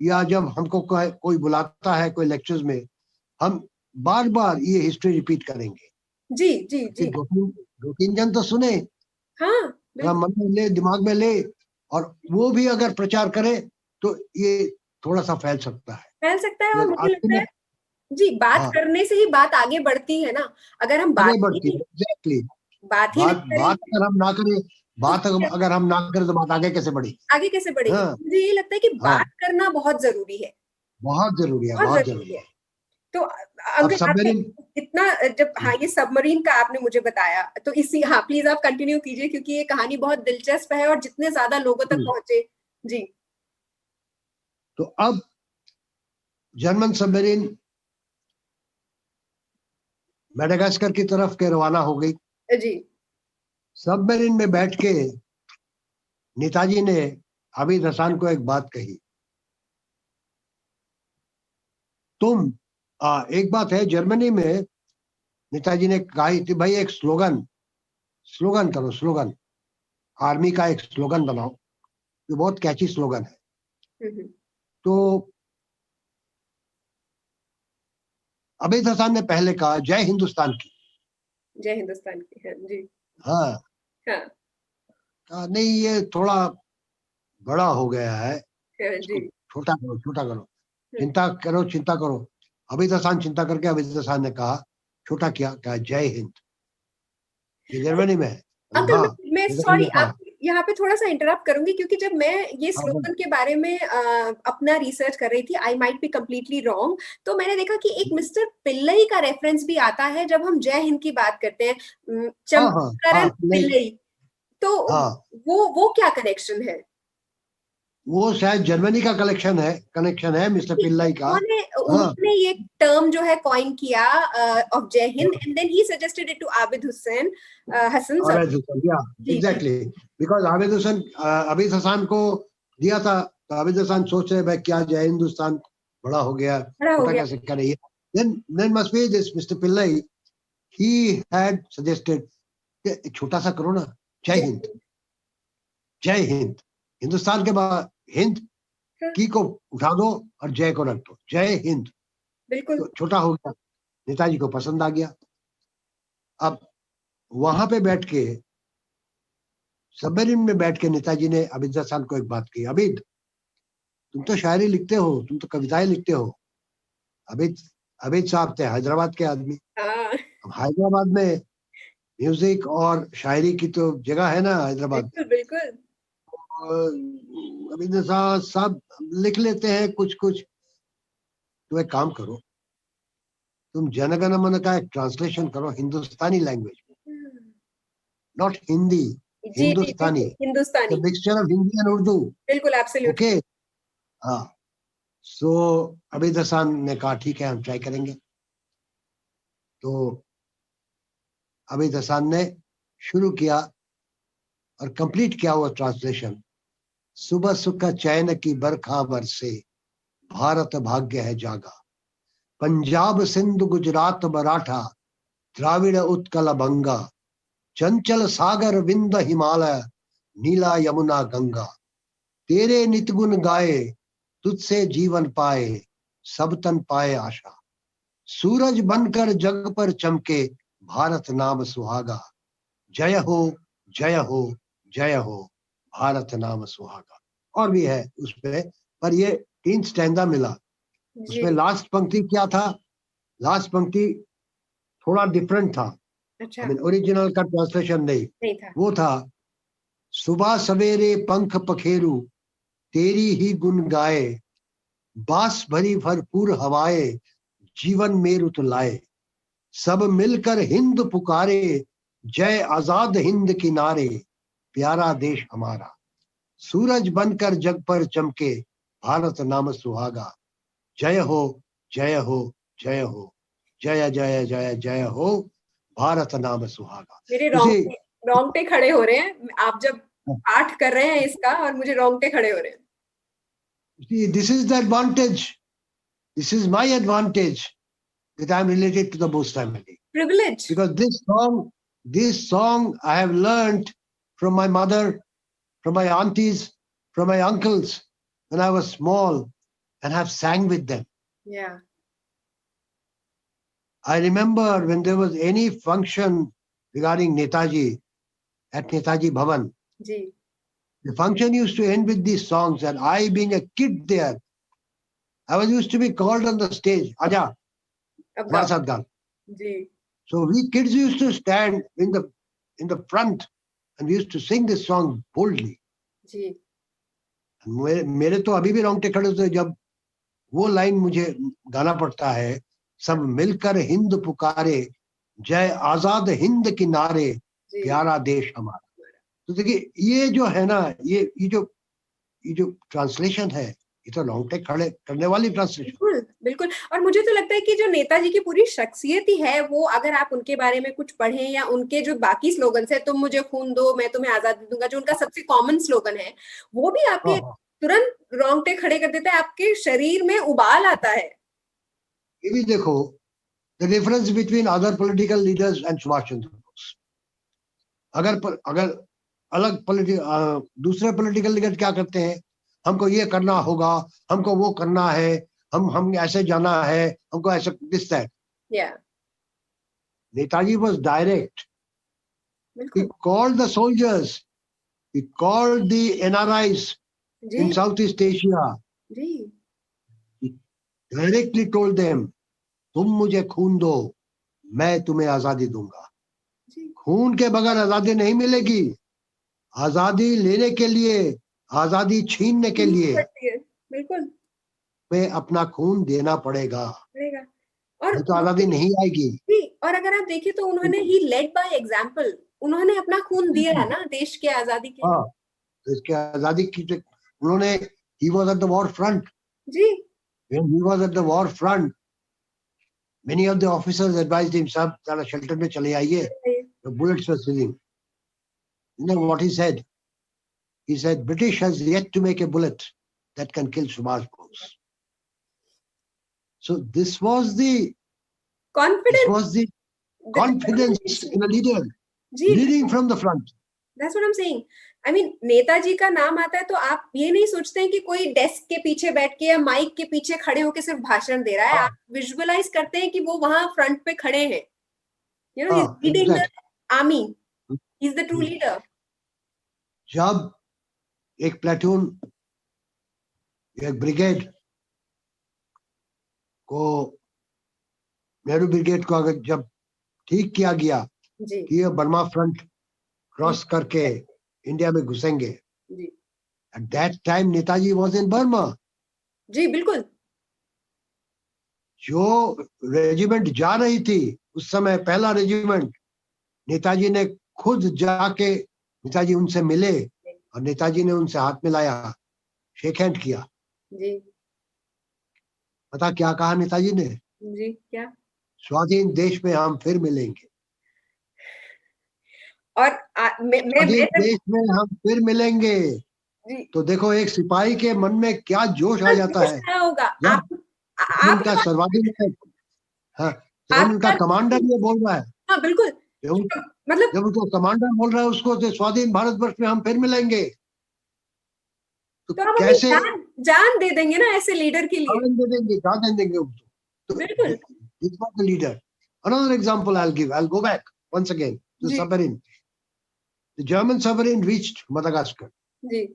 या जब हमको कोई बुलाता है कोई लेक्चर्स में, हम बार बार ये हिस्ट्री रिपीट करेंगे। जी जी जी। दो तीन जन तो सुने, हाँ, मन में ले, दिमाग में ले, और वो भी अगर प्रचार करे तो ये थोड़ा सा फैल सकता है। और मुझे लगता है जी, बात करने से ही बात आगे बढ़ती है ना। अगर हम बात अगर हम ना करें तो बात आगे कैसे बढ़ेगी? मुझे ये लगता है कि बात करना बहुत जरूरी है। बहुत जरूरी है। तो अगर इतना जब ये सबमरीन का आपने मुझे बताया, तो इसी प्लीज आप कंटिन्यू कीजिए, क्योंकि ये कहानी बहुत दिलचस्प है और जितने ज्यादा लोगों तक पहुंचे। जी। तो अब जर्मन सबमरीन मेडागास्कर की तरफ के रवाना हो गई। जी। सबमरीन में बैठ के नेताजी ने अबीद हसन को एक बात कही, तुम एक बात है, जर्मनी में नेताजी ने कही थी, भाई एक स्लोगन करो, स्लोगन आर्मी का एक स्लोगन बनाओ जो बहुत कैची स्लोगन है। तो अबीद हसन ने पहले कहा जय हिंदुस्तान की। है जी। हाँ। नहीं, ये थोड़ा बड़ा हो गया है, छोटा करो, चिंता करो। अबीद हसन चिंता करके अबीद हसन ने कहा छोटा कहा जय हिंद। ये जर्मनी में है। अंकल, मैं सॉरी, आप यहाँ पे थोड़ा सा इंटरप्ट करूंगी, क्योंकि जब मैं ये स्लोगन के बारे में अपना रिसर्च कर रही थी, I might be completely wrong, तो मैंने देखा कि एक मिस्टर पिल्लई का रेफरेंस भी आता है जब हम जय हिंद की बात करते हैं, चंद्रकरण पिल्लई। तो वो क्या कनेक्शन है? वो शायद जर्मनी का कनेक्शन है मिस्टर पिल्लई का। उन्होंने ये टर्म जो है कॉइन किया of Jai Hind, and then he suggested it to Abid Hasan. Exactly, because Abid Hasan को दिया था, तो आबिद हसन सोच रहे भाई क्या जय हिंदुस्तान बड़ा हो गया, छोटा कैसे करें। then must be this Mr. Pillai, he had suggested छोटा सा करो ना, जय हिंद। जय हिंद, हिंदुस्तान के बाद हिंद की को उठा दो और जय को रख दो, जय हिंद। बिल्कुल। तो छोटा हो गया, नेताजी को पसंद आ गया। अब वहां पे बैठ के, सबमरीन में बैठ के नेताजी ने अबीद हसन को एक बात कही, अबीद तुम तो शायरी लिखते हो, तुम तो कविताएं लिखते हो। अबीद साहब थे हैदराबाद के आदमी। हैदराबाद में म्यूजिक और शायरी की तो जगह है ना हैदराबाद। बिल्कुल। अबीद हसन साहब लिख लेते हैं कुछ। तो एक काम करो, तुम जनगण मन का एक ट्रांसलेशन करो हिंदुस्तानी लैंग्वेज में, not Hindi, Hindustani, mixture of Hindi and Urdu. बिल्कुल, एब्सोल्युटली। ओके। हाँ, सो अबीद हसन ने कहा ठीक है, हम ट्राई करेंगे। तो अबीद हसन ने शुरू किया और कंप्लीट किया हुआ ट्रांसलेशन। सुबह सुख चैन की बरखा बरसे, भारत भाग्य है जागा, पंजाब सिंध गुजरात मराठा द्राविड़ उत्कल बंगा चंचल सागर विंद हिमालय नीला यमुना गंगा तेरे नित गुण गाए तुझसे जीवन पाए सब तन पाए आशा सूरज बनकर जग पर चमके भारत नाम सुहागा जय हो जय हो जय हो भारत नाम सुहागा। और भी है उस पे, पर ये 3 स्टैंडा मिला। जी उसमें लास्ट पंक्ति क्या था? लास्ट पंक्ति थोड़ा डिफरेंट था। अच्छा ओरिजिनल का ट्रांसलेशन नहीं, नहीं था। वो था सुबह सवेरे पंख पखेरू तेरी ही गुण गाए बास भरी भरपूर हवाएं जीवन में रुत लाए सब मिलकर हिंद पुकारे जय आजाद हिंद किनारे प्यारा देश हमारा सूरज बनकर जग पर चमके भारत नाम सुहागा जय हो जय हो जय हो जय जय जय जय हो भारत नाम सुहागा। मेरे उसी रोंगटे खड़े हो रहे हैं आप जब पाठ कर रहे हैं इसका, और मुझे रोंगटे खड़े हो रहे हैं। this is the advantage, this is my advantage that I am related to the Bose family. Privilege. Because this song I have learned from my mother, from my aunties, from my uncles when I was small and have sang with them. Yeah. I remember when there was any function regarding Netaji at Netaji Bhavan, ji. the function used to end with these songs, and I, being a kid there, I was used to be called on the stage, Aja, Masad Gal. Ji. So we kids used to stand in the front and we used to sing this song boldly. जी. मेरे तो अभी भी रोंगटे खड़े होते जब वो लाइन मुझे गाना पड़ता है, सब मिलकर हिंद पुकारे जय आजाद हिंद किनारे प्यारा देश हमारा। तो देखिए ये जो है ना, ये जो ट्रांसलेशन है, ये तो रोंगटे खड़े करने वाली ट्रांसलेशन। बिल्कुल बिल्कुल। और मुझे तो लगता है कि जो नेताजी की पूरी शख्सियत ही है, वो अगर आप उनके बारे में कुछ पढ़ें या उनके जो बाकी स्लोगन्स है, तुम मुझे खून दो मैं तुम्हें आजादी दूंगा, जो उनका सबसे कॉमन स्लोगन है, वो भी आपके तुरंत रोंगटे खड़े कर देता है, आपके शरीर में उबाल आता है। ये भी देखो the difference between other political leaders and Subhash Chandra Bose. अगर अलग दूसरे पॉलिटिकल लीडर क्या करते हैं, हमको ये करना होगा, हमको वो करना है, हम ऐसे जाना है, हमको ऐसे this that. Netaji was direct. He called the soldiers, he called the NRIs in Southeast Asia. He directly told them, तुम मुझे खून दो, मैं तुम्हें आजादी दूंगा। खून के बगैर आजादी नहीं मिलेगी। आजादी लेने के लिए, आजादी छीनने के लिए बिल्कुल में अपना खून देना पड़ेगा, और तो आजादी नहीं आएगी। और अगर आप देखें तो उन्होंने ही लेड बाय एग्जांपल, उन्होंने अपना खून दिया है ना देश के आजादी के लिए। देश के आजादी की उन्होंने, he was at the war front. Ji. When he was at the war front, many of the officers advised him, सब जरा shelter में चले आइए, the bullets were sizzling. You know what he said? He said, British has yet to make a bullet that can kill Subhash Bose. So this was the confidence in a leader leading from the front. That's what I'm saying. I mean, Netaji का नाम आता है तो आप ये नहीं सोचते हैं कि कोई डेस्क के पीछे बैठ के या माइक के पीछे खड़े होकर सिर्फ भाषण दे रहा है। आप विजुअलाइज करते हैं कि वो वहां फ्रंट पे खड़े हैं। You know, he's leading the army. He's the true leader. जब एक प्लेटून, एक ब्रिगेड को, नेहरू ब्रिगेड को अगर जब ठीक किया गया कि ये बर्मा फ्रंट क्रॉस करके इंडिया में घुसेंगे, at that time Netaji was in Burma. जी बिल्कुल। जो रेजिमेंट जा रही थी उस समय, पहला रेजिमेंट, नेताजी ने खुद जाके, नेताजी उनसे मिले और नेताजी ने उनसे हाथ मिलाया, शेक हैंड किया। जी। पता क्या कहा नेताजी ने? जी क्या? स्वाधीन देश में हम फिर मिलेंगे। और देश में हम फिर मिलेंगे। तो देखो एक सिपाही के मन में क्या जोश आ जाता है। होगा। उनका सर्वाधिक हाँ, जब उनका आपका कमांडर ये बोल रहा है, हाँ बिल्कुल, जब मतलब जब उनका कमांडर बोल रहा है उसको तो स्वाधीन भारतवर्ष में हम फिर मिलेंगे, तो तो हम अपनी कैसे जान दे देंगे ना ऐसे लीडर के लिए। जान देंगे उसको? तो बिल्कुल। this was the leader. Another example I'll give. I'll go back once again to ji submarine. The German submarine reached Madagascar. Ji.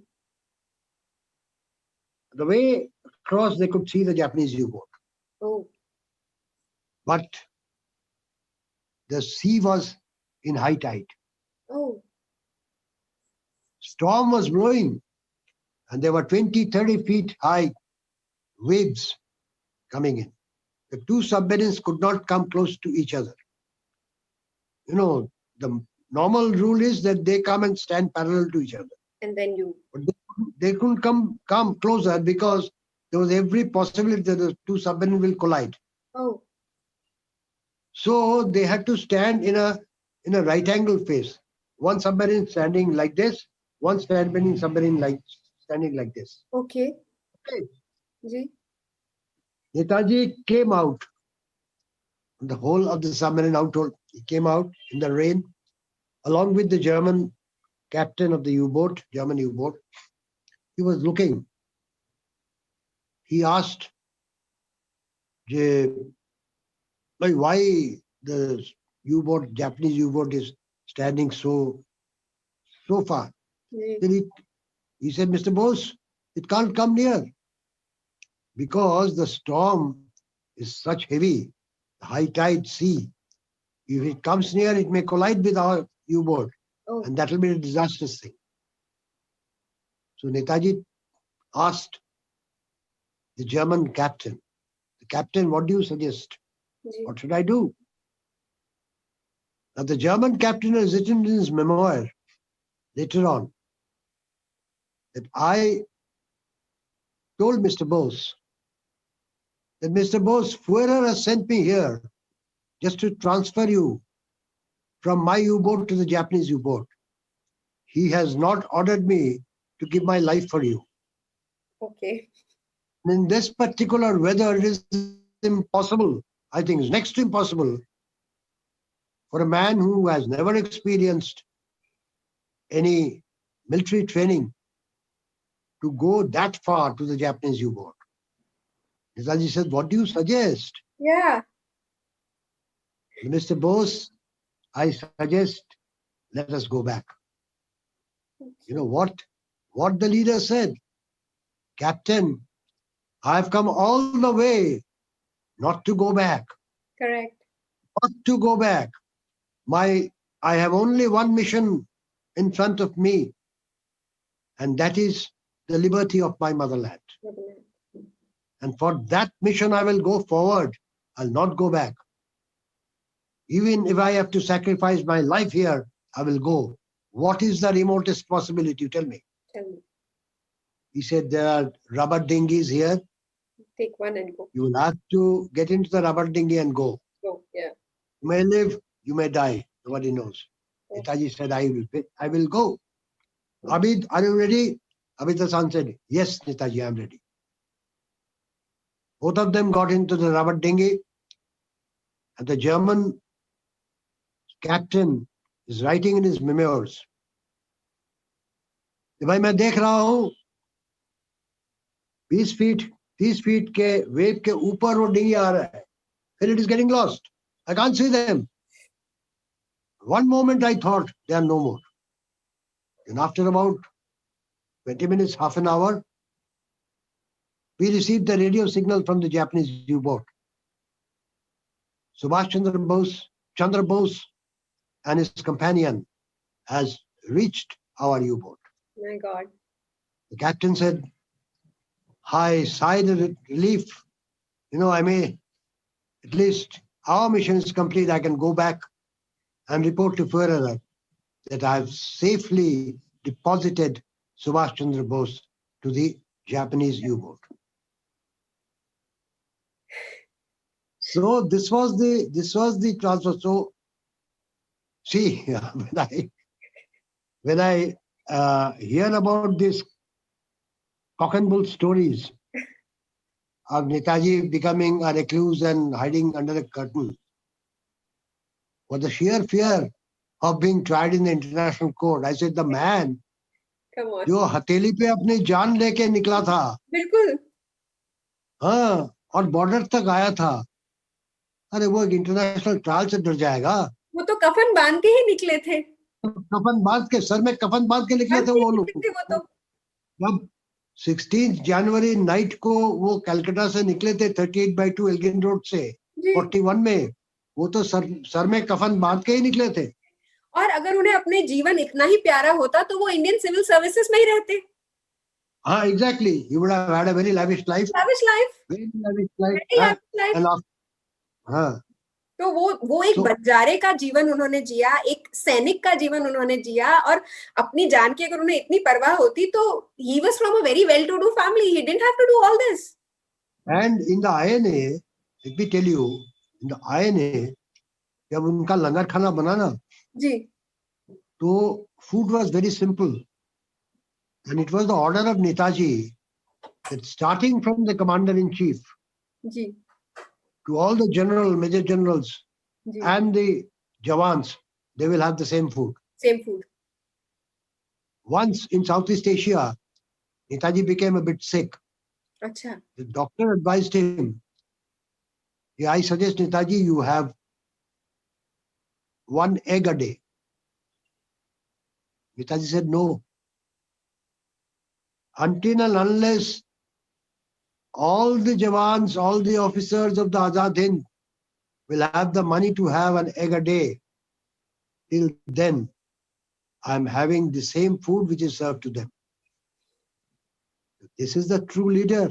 The way across they could see the Japanese U-boat, O but the sea was in high tide. O Storm was blowing, and there were 20, 30 feet high waves coming in. The two submarines could not come close to each other. You know, the normal rule is that they come and stand parallel to each other. and then you But they couldn't come closer because there was every possibility that the two submarines will collide. oh So they had to stand in a right angle face. One submarine standing like this, one submarine like standing like this. okay Okay. Ji Netaji came out. The whole of the submarine outhold, he came out in the rain along with the German captain of the U-boat, German U-boat. He was looking. He asked, like, why the U-boat, Japanese U-boat is standing so far? Ji Then he said, Mr. Bose, it can't come near because the storm is such heavy, high tide sea. If it comes near, it may collide with our U-boat, oh and that will be a disastrous thing. So Netaji asked the German captain, the captain, what do you suggest? Ji What should I do? Now the German captain has written in his memoir later on that I told Mr. Bose that Mr. Bose, Führer has sent me here just to transfer you from my U-boat to the Japanese U-boat. He has not ordered me to give my life for you. okay In this particular weather, it is impossible, I think it's next to impossible for a man who has never experienced any military training to go that far to the Japanese U-boat. Netaji said, what do you suggest? yeah Mr. Bose, I suggest let us go back. You know what the leader said? Captain, I've come all the way not to go back, correct not to go back. I have only one mission in front of me, and that is the liberty of my motherland. And for that mission, I will go forward. I'll not go back. Even if I have to sacrifice my life here, I will go. What is the remotest possibility? You tell me. tell me He said, there are rubber dinghies here. take one and go You will have to get into the rubber dinghy and go. yeah You may live, you may die. Nobody knows. Netaji said, I will go. Abid, are you ready? Abid Hassan said, yes, Netaji, I'm ready. Both of them got into the rubber dinghy, and the German captain is writing in his memoirs. भाई मैं देख रहा हूं 20 फीट 30 फीट के वेव के ऊपर वो डिंगी आ रहा है, फिर it is getting lost. I can't see them. One moment I thought they are no more. And after about 20 minutes, half an hour, we received the radio signal from the Japanese U-boat. Subhash Chandra Bose and his companion has reached our U-boat. my god The captain said, I sighed of relief. You know, I may, at least our mission is complete. I can go back and report to Führer that I've safely deposited Subhash Chandra Bose to the Japanese U-boat. So this was the transfer. So see, when I hear about these cock and bull stories, of Netaji becoming a recluse and hiding under a curtain was the sheer fear of being tried in the international court. I said, the man Come on. जो हथेली पे अपनी जान लेके निकला था, बिल्कुल. हाँ, और बॉर्डर तक आया था, अरे वो एक इंटरनेशनल ट्रायल से डर जाएगा? वो तो कफन बांध के ही निकले थे. कफन बांध के, सर में कफन बांध के निकले थे वो लोग. वो तो जब 16 जनवरी नाइट को वो कलकत्ता से निकले थे 38/2 एल्गिन रोड से जी. 41 में, वो तो सर में कफन बांध के ही निकले थे. और अगर उन्हें अपने जीवन इतना ही प्यारा होता तो वो इंडियन सिविल सर्विसेज में ही रहते. हाँ, exactly. He would have had a very lavish life. Lavish life. Very lavish life. Very lavish life. And हाँ. तो वो एक बंजारे का जीवन उन्होंने जिया, एक सैनिक का जीवन उन्होंने जिया, और अपनी जान की अगर उन्हें इतनी परवाह होती तो he was from a very well-to-do family. He didn't have to do all this. And in the INA, let me tell you, in the INA, जब उनका लंगर खाना बना ना, जी. तो food was very simple, and it was the order of Netaji that starting from the commander-in-chief ji. to all the major generals ji. and the Jawans, they will have the same food. Same food. Once in Southeast Asia, Netaji became a bit sick. अच्छा. The doctor advised him, yeah, I suggest Netaji, you have 1 egg a day. Netaji said no. Until and unless all the Jawans, all the officers of the Azad Hind will have the money to have an egg a day, till then I'm having the same food which is served to them. This is the true leader.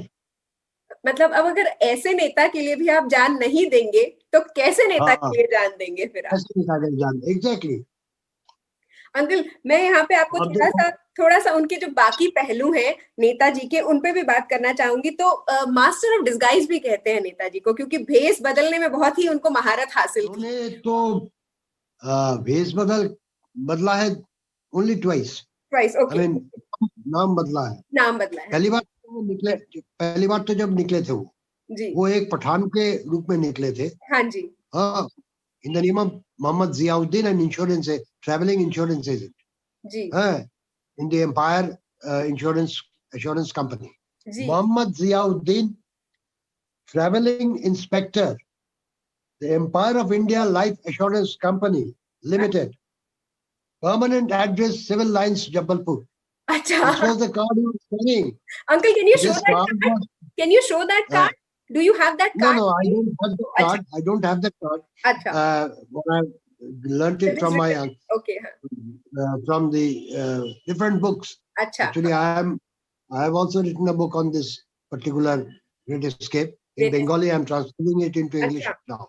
मतलब अब अगर ऐसे नेता के लिए भी आप जान नहीं देंगे तो कैसे नेता के लिए जान देंगे फिर आप? Exactly. अंकल, मैं यहाँ पे आपको थोड़ा सा उनके जो बाकी पहलू हैं नेताजी के, उन पे भी बात करना चाहूंगी. तो मास्टर ऑफ डिस्गाइज भी कहते हैं नेताजी को, क्योंकि भेष बदलने में बहुत ही उनको महारत हासिल थी. उन्होंने तो भेष बदला है only twice. Okay. I mean, नाम बदला है. नाम बदला है. पहली बार तो जब निकले थे वो एक पठान के रूप में निकले थे. हाँ जी. हाँ, in the name of Muhammad Ziauddin, an insurance, traveling insurance agent. Ji. In the Empire Assurance Company. Ji. Muhammad Ziauddin, traveling inspector, the Empire of India Life Assurance Company Limited, permanent address, Civil Lines, Jabalpur. Achha. This was the card he was carrying. Uncle, can you show that card? Can you show that card? Do you have that card? No, I don't have the card. Achha. I don't have the card. But I learned it from my uncle. Okay. From the different books. Achha. Actually, I have also written a book on this particular Great Escape. In Bengali, I'm translating it into English now.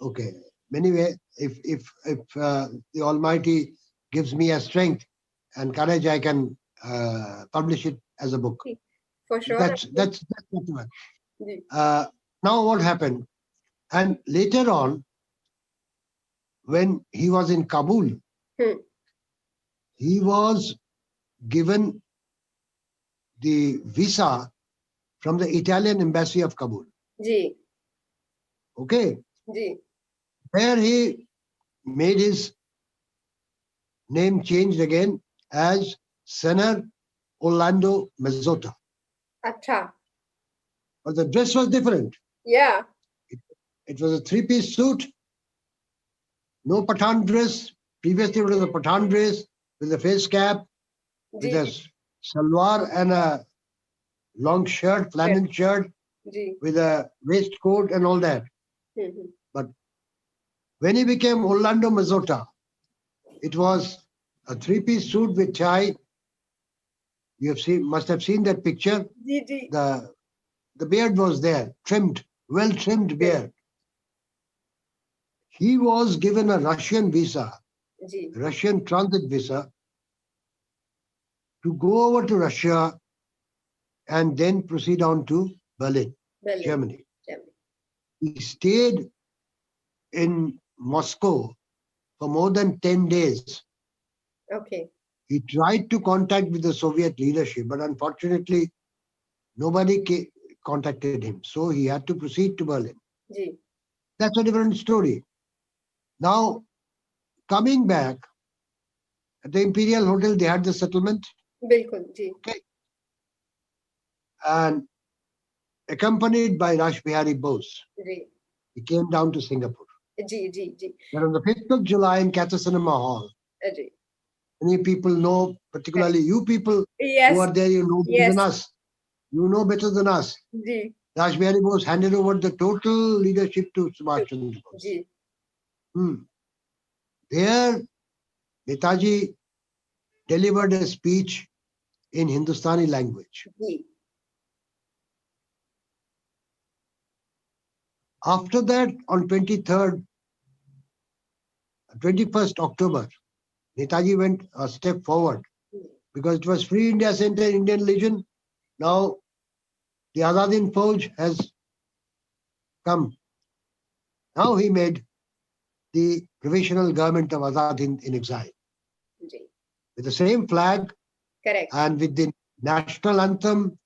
Okay. Anyway, if the Almighty gives me a strength and courage, I can publish it as a book. For sure. That's not too much. Now what happened? And later on, when he was in Kabul, he was given the visa from the Italian embassy of Kabul. Ji. Okay. Ji. There he made his name changed again as Senator Orlando Mazzotta. Acha. But the dress was different. Yeah. It was a 3-piece suit, no Pathan dress. Previously it was a Pathan dress with a face cap, with a salwar and a long shirt, flannel shirt, with a waistcoat and all that. But when he became Orlando Mazzotta, it was a 3-piece suit with tie. You must have seen that picture. The beard was there, trimmed, well-trimmed beard. He was given a Russian visa, Russian transit visa, to go over to Russia and then proceed on to Berlin. Germany. He stayed in Moscow for more than 10 days. Okay. He tried to contact with the Soviet leadership, but unfortunately, nobody contacted him. So he had to proceed to Berlin. Ji. That's a different story. Now, coming back, at the Imperial Hotel, they had the settlement. बिल्कुल जी. Okay. And accompanied by Rash Bihari Bose, ji. he came down to Singapore. Ji ji ji. But on the 5th of July in Cathay Cinema Hall, ji. many people know, particularly you people who Yes. are there, you know better Yes. than us. You know better than us. Ji. Rash Bihari Bose handed over the total leadership to Subhash Chandra Bose. Ji. There, Netaji delivered a speech in Hindustani language. Ji. After that, on 21st October, Netaji went a step forward because it was Free India Center, Indian Legion. Now, the Azad Hind Fauj has come. Now he made the provisional government of Azad Hind in exile. Ji. With the same flag. Correct. And with the national anthem,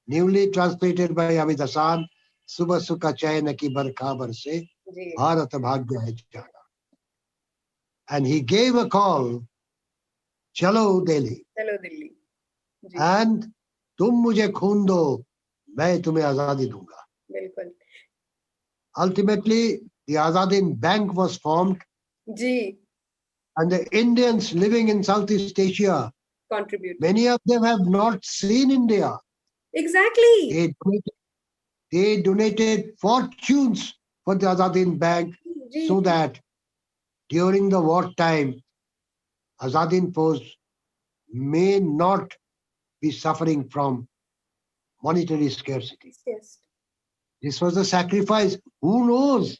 newly translated by Hamid Hassan, Subha Sukha Chayna ki barkha barse, Bharat Bhagya hai jaga. And he gave a call, Chalo Delhi. Chalo Delhi. And tum mujhe khoon do, main tumhe azadi dunga. बिल्कुल. Ultimately, the Azad Hind Bank was formed. Ji. And the Indians living in Southeast Asia, contribute. many of them have not seen India. Exactly. They donated fortunes for the Azad Hind Bank so that during the wartime, Azad Hind Fauj may not be suffering from monetary scarcity. Yes. This was a sacrifice. Who knows?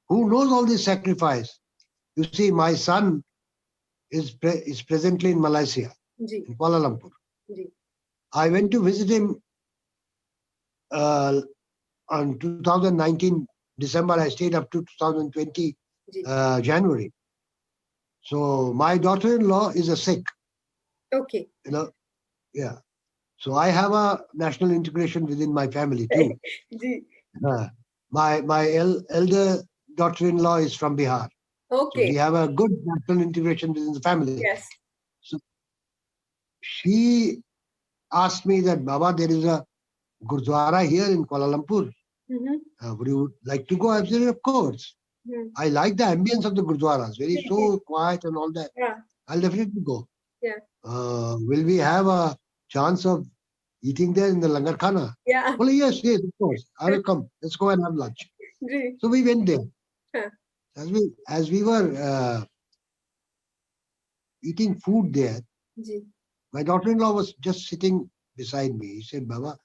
Who knows all this sacrifice? You see, my son is presently in Malaysia, in Kuala Lumpur. I went to visit him on 2019 December. I stayed up to 2020 January. So my daughter-in-law is a Sikh. Okay. You know, yeah. So I have a national integration within my family too. My elder daughter-in-law is from Bihar. Okay. So we have a good national integration within the family. Yes. So she asked me that, Baba, there is a Gurdwara here in Kuala Lumpur. Would you like to go? I said, of course. I like the ambience of the Gurdwaras, very so quiet and all that. Yeah. I'll definitely go. Yeah. Will we have a chance of eating there in the Langar Khana? Yeah. Well, yes, of course. I will come. Let's go and have lunch. So we went there. Huh. As we were eating food there, my daughter-in-law was just sitting beside me. He said, Baba,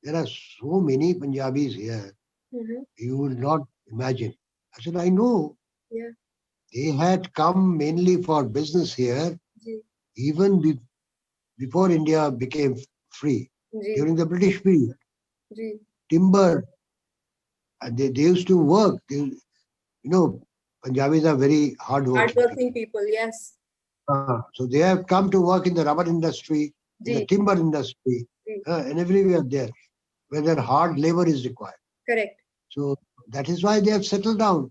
there are so many Punjabis here. You would not imagine. I said, I know. Yeah. They had come mainly for business here, even before India became free. During the British period. Timber. And they used to work. Punjabis are very hardworking people, yes. So they have come to work in the rubber industry, in the timber industry, and everywhere there, where their hard labor is required. Correct. So that is why they have settled down.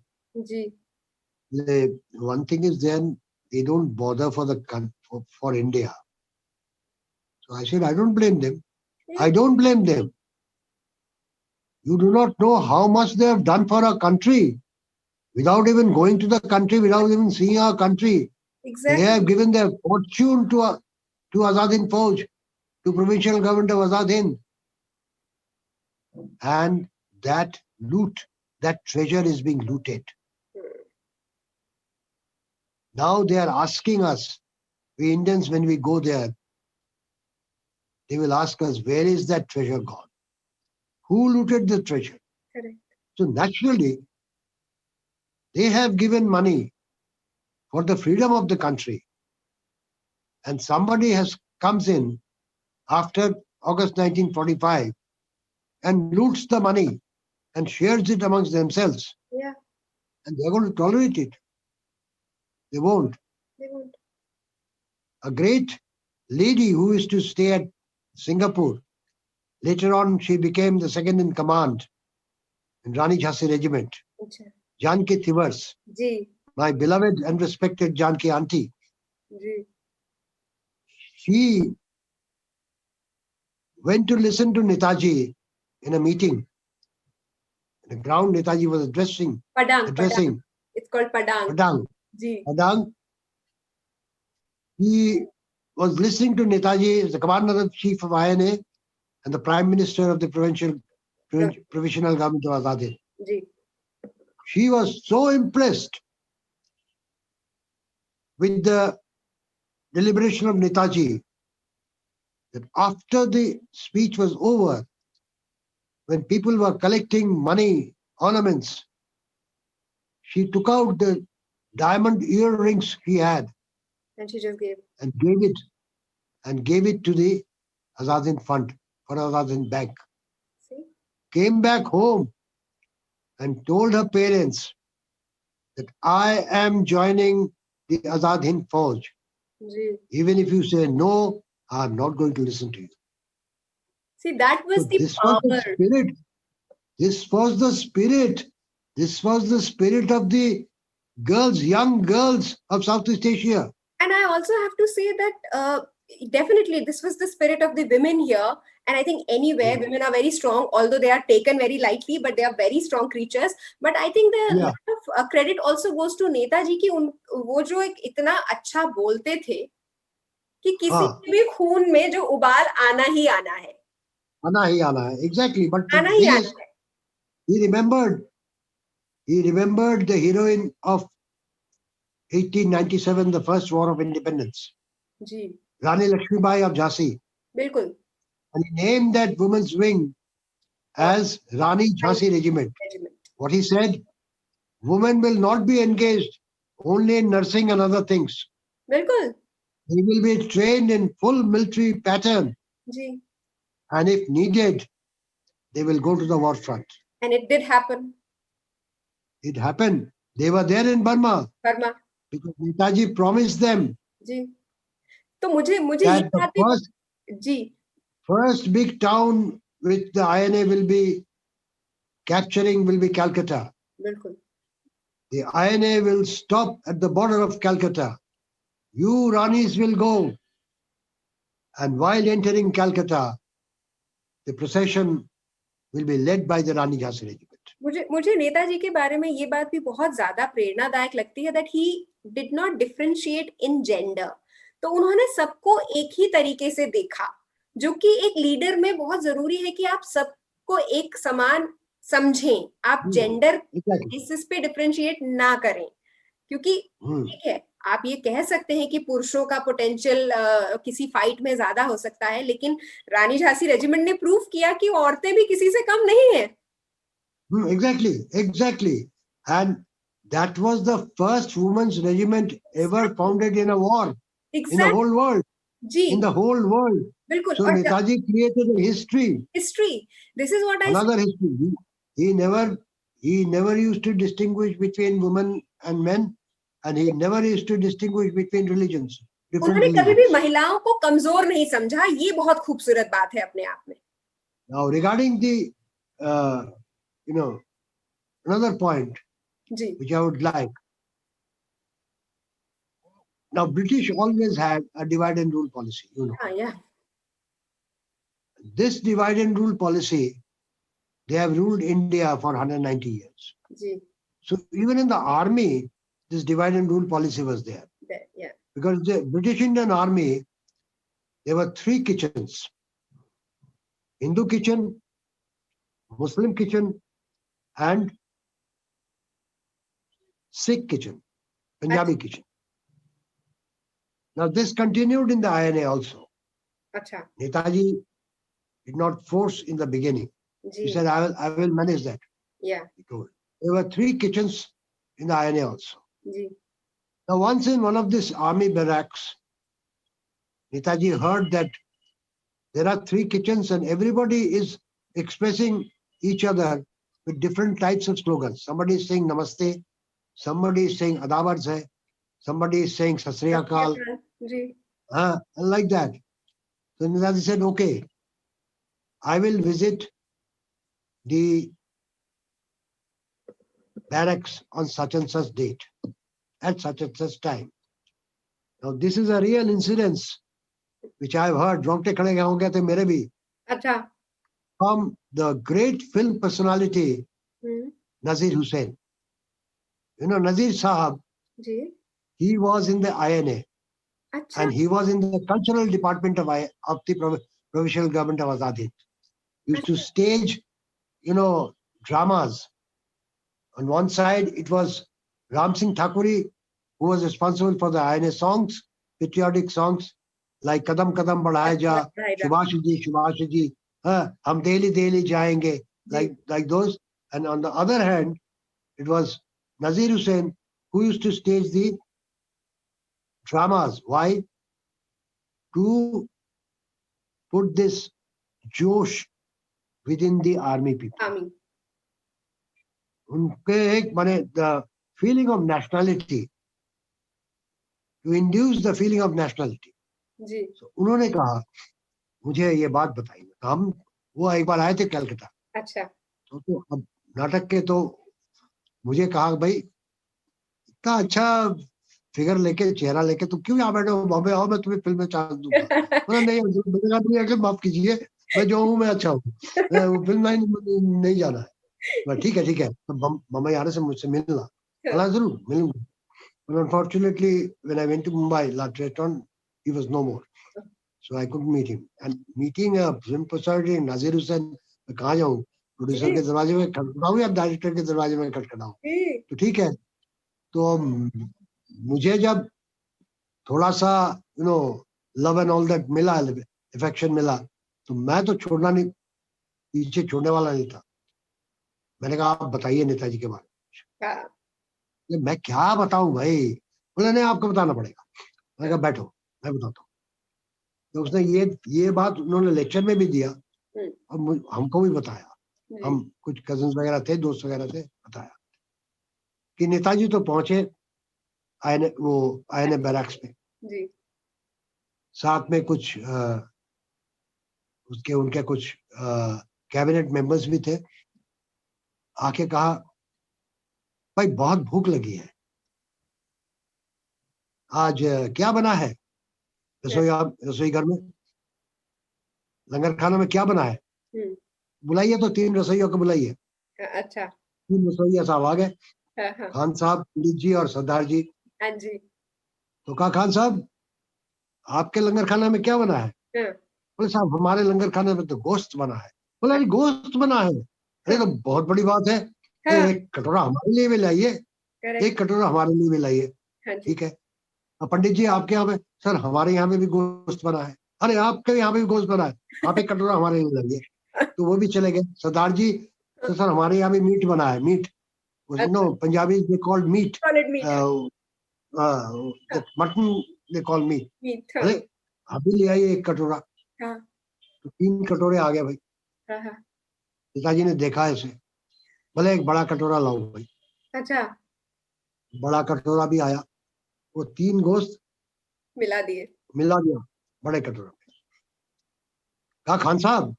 One thing is then they don't bother for India. So I said, I don't blame them. I don't blame them. You do not know how much they have done for our country without even going to the country, without even seeing our country. Exactly. They have given their fortune to Azad Hind Fauj, to provincial government of Azad Hind. And that loot, that treasure is being looted. Now they are asking us, we Indians, when we go there, they will ask us, where is that treasure gone? Who looted the treasure? Correct. So naturally, they have given money for the freedom of the country. And somebody comes in after August 1945 and loots the money and shares it amongst themselves. Yeah. And they're going to tolerate it. They won't. They won't. A great lady who used to stay at Singapore, Later on, she became the second in command in Rani Jhansi Regiment. अच्छा, Janki Thivars, ji, my beloved and respected Janki auntie, ji, she went to listen to Netaji in a meeting. In the ground, Netaji was padang, padang. addressing It's called padang. Padang. Ji, Padang. He was listening to Netaji as the commander-in-chief of INA and the prime minister of the provisional government of Azad Hind. Ji, She was so impressed with the deliberation of Netaji that after the speech was over, when people were collecting money, ornaments, she took out the diamond earrings he had and she just gave. and gave it to the Azad Hind Fund for Azad Hind Bank. See? Came back home and told her parents that I am joining the Azad Hind Fauj. Ji. Even if you say no, I'm not going to listen to you. See, that was So the this was the power. spirit. This was the spirit. This was the spirit of the girls, young girls of Southeast Asia. And I also have to say that definitely this was the spirit of the women here. And I think anywhere women are very strong, although they are taken very lightly, but they are very strong creatures. But I think the Yeah. lot of credit also goes to Netaji ki वो जो एक इतना अच्छा बोलते थे कि किसी हाँ. के भी खून में जो उबाल आना ही आना है. Ana hi ana hai. Exactly. But the आना ही thing आना is, है. he remembered the heroine of 1897, the first war of independence, ji, Rani Lakshmibai of Jhansi. बिल्कुल. And he named that women's wing as Rani Jhansi Regiment. Regiment. What he said, women will not be engaged only in nursing and other things. बिल्कुल. They will be trained in full military pattern, ji. and if needed, they will go to the war front. And it did happen. It happened. They were there in Burma Burma. because Netaji promised them जी. तो मुझे ये that the बात भी जी first big town which the INA will be capturing will be Calcutta. बिल्कुल. The INA will stop at the border of Calcutta. You Ranis will go. And while entering Calcutta, the procession will be led by the Rani Jhansi Regiment. मुझे नेताजी के बारे में ये बात भी बहुत ज्यादा प्रेरणादायक लगती है that he did not differentiate in gender. तो उन्होंने सबको एक ही तरीके से देखा, जो कि एक लीडर में बहुत जरूरी है कि आप सबको एक समान समझें, आप जेंडर बेसिस पे डिफरेंशिएट ना करें, क्योंकि ठीक है आप ये कह सकते हैं कि पुरुषों का पोटेंशियल किसी फाइट में ज्यादा हो सकता है, लेकिन रानी झांसी रेजिमेंट ने प्रूव किया कि औरतें भी किसी से कम नहीं है. Exactly. And that was the first women's regiment ever founded in a war in the whole world. Ji. In the whole world. बिल्कुल. So Netaji created a history. This is what Another history. He never used to distinguish between women and men, and he never used to distinguish between religions. उन्होंने कभी भी महिलाओं को कमजोर नहीं समझा. ये बहुत खूबसूरत बात है अपने आप में. Now regarding the another point which I would like. Now British always had a divide and rule policy, Yeah. This divide and rule policy, they have ruled India for 190 years. Ji. So even in the army, this divide and rule policy was there. Yeah. Because the British Indian Army, there were 3 kitchens: Hindu kitchen, Muslim kitchen, and Sikh kitchen, Punjabi kitchen. Now this continued in the INA also. Achha. Netaji did not force in the beginning. He said, I will manage that. Yeah. He told. There were 3 kitchens in the INA also. Ji. Now once in one of these army barracks, Netaji heard that there are 3 kitchens and everybody is expressing each other with different types of slogans. Somebody is saying Namaste, somebody is saying Adab Arz hai, somebody is saying Sat Sri Akal, like that. So Netaji said, okay, I will visit the barracks on such and such date at such and such time. Now this is a real incident which I have heard. रोंगटे खड़े हो गए थे मेरे भी. अच्छा. From the great film personality Nazir Hussain. You know Nazir Sahab. Ji. He was in the INA. अच्छा. And he was in the cultural department of the provincial government of Azad Hind. He used to stage, dramas. On one side, it was Ram Singh Thakuri, who was responsible for the INA songs, patriotic songs like Kadam Kadam Badhaya Ja, Subhash Ji, Hum Delhi Delhi Jayenge, like those. And on the other hand, it was Nazir Hussain who used to stage the dramas. Why? To put this josh within the army people. Army. The feeling of nationality, to induce the feeling of nationality. Ji. So, उन्होंने कहा मुझे ये बात बताई. हम वो एक बार आए थे कलकत्ता. अच्छा. तो अब नाटक के तो मुझे कहा भाई इतना अच्छा फिगर लेके चेहरा लेके तुम क्यों यहाँ बैठे हो, बॉम्बे आओ मैं तुम्हें फिल्म में चांस दूंगा. बोला नहीं, मैंने कहा माफ कीजिए, मैं जो हूँ मैं अच्छा हूँ, फिल्म लाइन नहीं जाना है. ठीक है तो बम्बई आने से मुझसे मिलना. बोला जरूर मिलूंगा. But unfortunately, when I went to Mumbai, later on, he was no more. So I couldn't meet him. And meeting a film personality, Nazir Hussain, मैं कहाँ जाऊँ? प्रोड्यूसर के दरवाजे में खटखटाऊँ या डायरेक्टर के दरवाजे में खटखटाऊँ? तो ठीक है. तो मुझे जब थोड़ा सा लव एंड ऑल दैट मिला, अफेक्शन मिला, तो मैं तो छोड़ना नहीं, पीछे छोड़ने वाला नहीं था. मैंने कहा आप बताइए नेताजी के बारे में. मैं क्या बताऊं भाई? बोले नहीं आपको बताना पड़ेगा. मैंने कहा बैठो मैं बताता हूँ. तो उसने ये बात उन्होंने लेक्चर में भी दिया और हमको भी बताया. हम कुछ कजिन्स वगैरह थे, दोस्त वगैरह थे, बताया कि नेताजी तो पहुंचे आईएनए बैरक्स में जी. साथ में कुछ उनके कुछ कैबिनेट मेंबर्स भी थे. आके कहा भाई बहुत भूख लगी है, आज क्या बना है रसोई घर में, लंगर खाना में क्या बना है? बुलाइए तो 3 रसोइयों को बुलाइए. अच्छा. 3 रसोइया साहब आ गए. खान साहब, पंडित जी और सरदार जी. हाँ जी. तो कहा खान साहब आपके लंगर खाना में क्या बना है? बोले साहब हमारे लंगर खाने में तो गोश्त बना है. बोला अरे गोश्त बना है, अरे तो बहुत बड़ी बात है. एक कटोरा हमारे लिए भी लाइए, एक कटोरा हमारे लिए भी लाइए. ठीक है. पंडित जी आपके यहाँ पे? सर हमारे यहाँ पे भी गोश्त बना है. अरे आपके यहाँ पे भी गोश्त बना है, आप एक कटोरा हमारे लिए लाइए. तो वो भी चले गए. सरदार जी तो सर हमारे यहाँ भी मीट बना है. Meat Punjabi they called meat, mutton they call meat. अरे अभी ले आइए एक कटोरा. तो 3 कटोरे आ गए भाई. पिताजी ने देखा ऐसे, बोले एक बड़ा कटोरा लाओ भाई. अच्छा. बड़ा कटोरा भी आया, वो 3 गोश्त मिला दिया बड़े कटोरे में. कहा खान साहब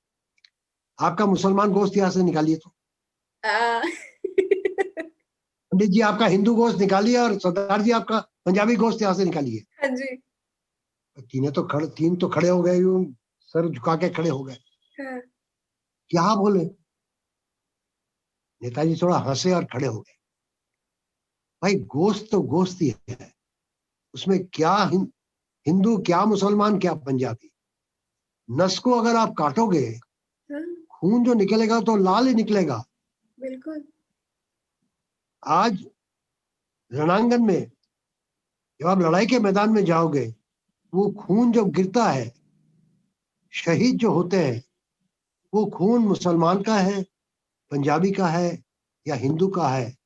आपका मुसलमान गोश्त यहाँ से निकालिए. तो पंडित जी आपका हिंदू गोश्त निकालिए और सरदार जी आपका पंजाबी गोश्त यहाँ से निकालिए. हाँ जी. 3 तो खड़े हो गए, सर झुका के खड़े हो गए. क्या बोले? नेताजी थोड़ा हंसे और खड़े हो गए. भाई गोश्त तो गोश्त ही है, उसमें क्या हिंदू, क्या मुसलमान, क्या पंजाबी. नस को अगर आप काटोगे, खून जो निकलेगा तो लाल ही निकलेगा. बिल्कुल. आज रणांगन में जब आप लड़ाई के मैदान में जाओगे, वो खून जो गिरता है, शहीद जो होते हैं, वो खून मुसलमान का है, पंजाबी का है या हिंदू का है,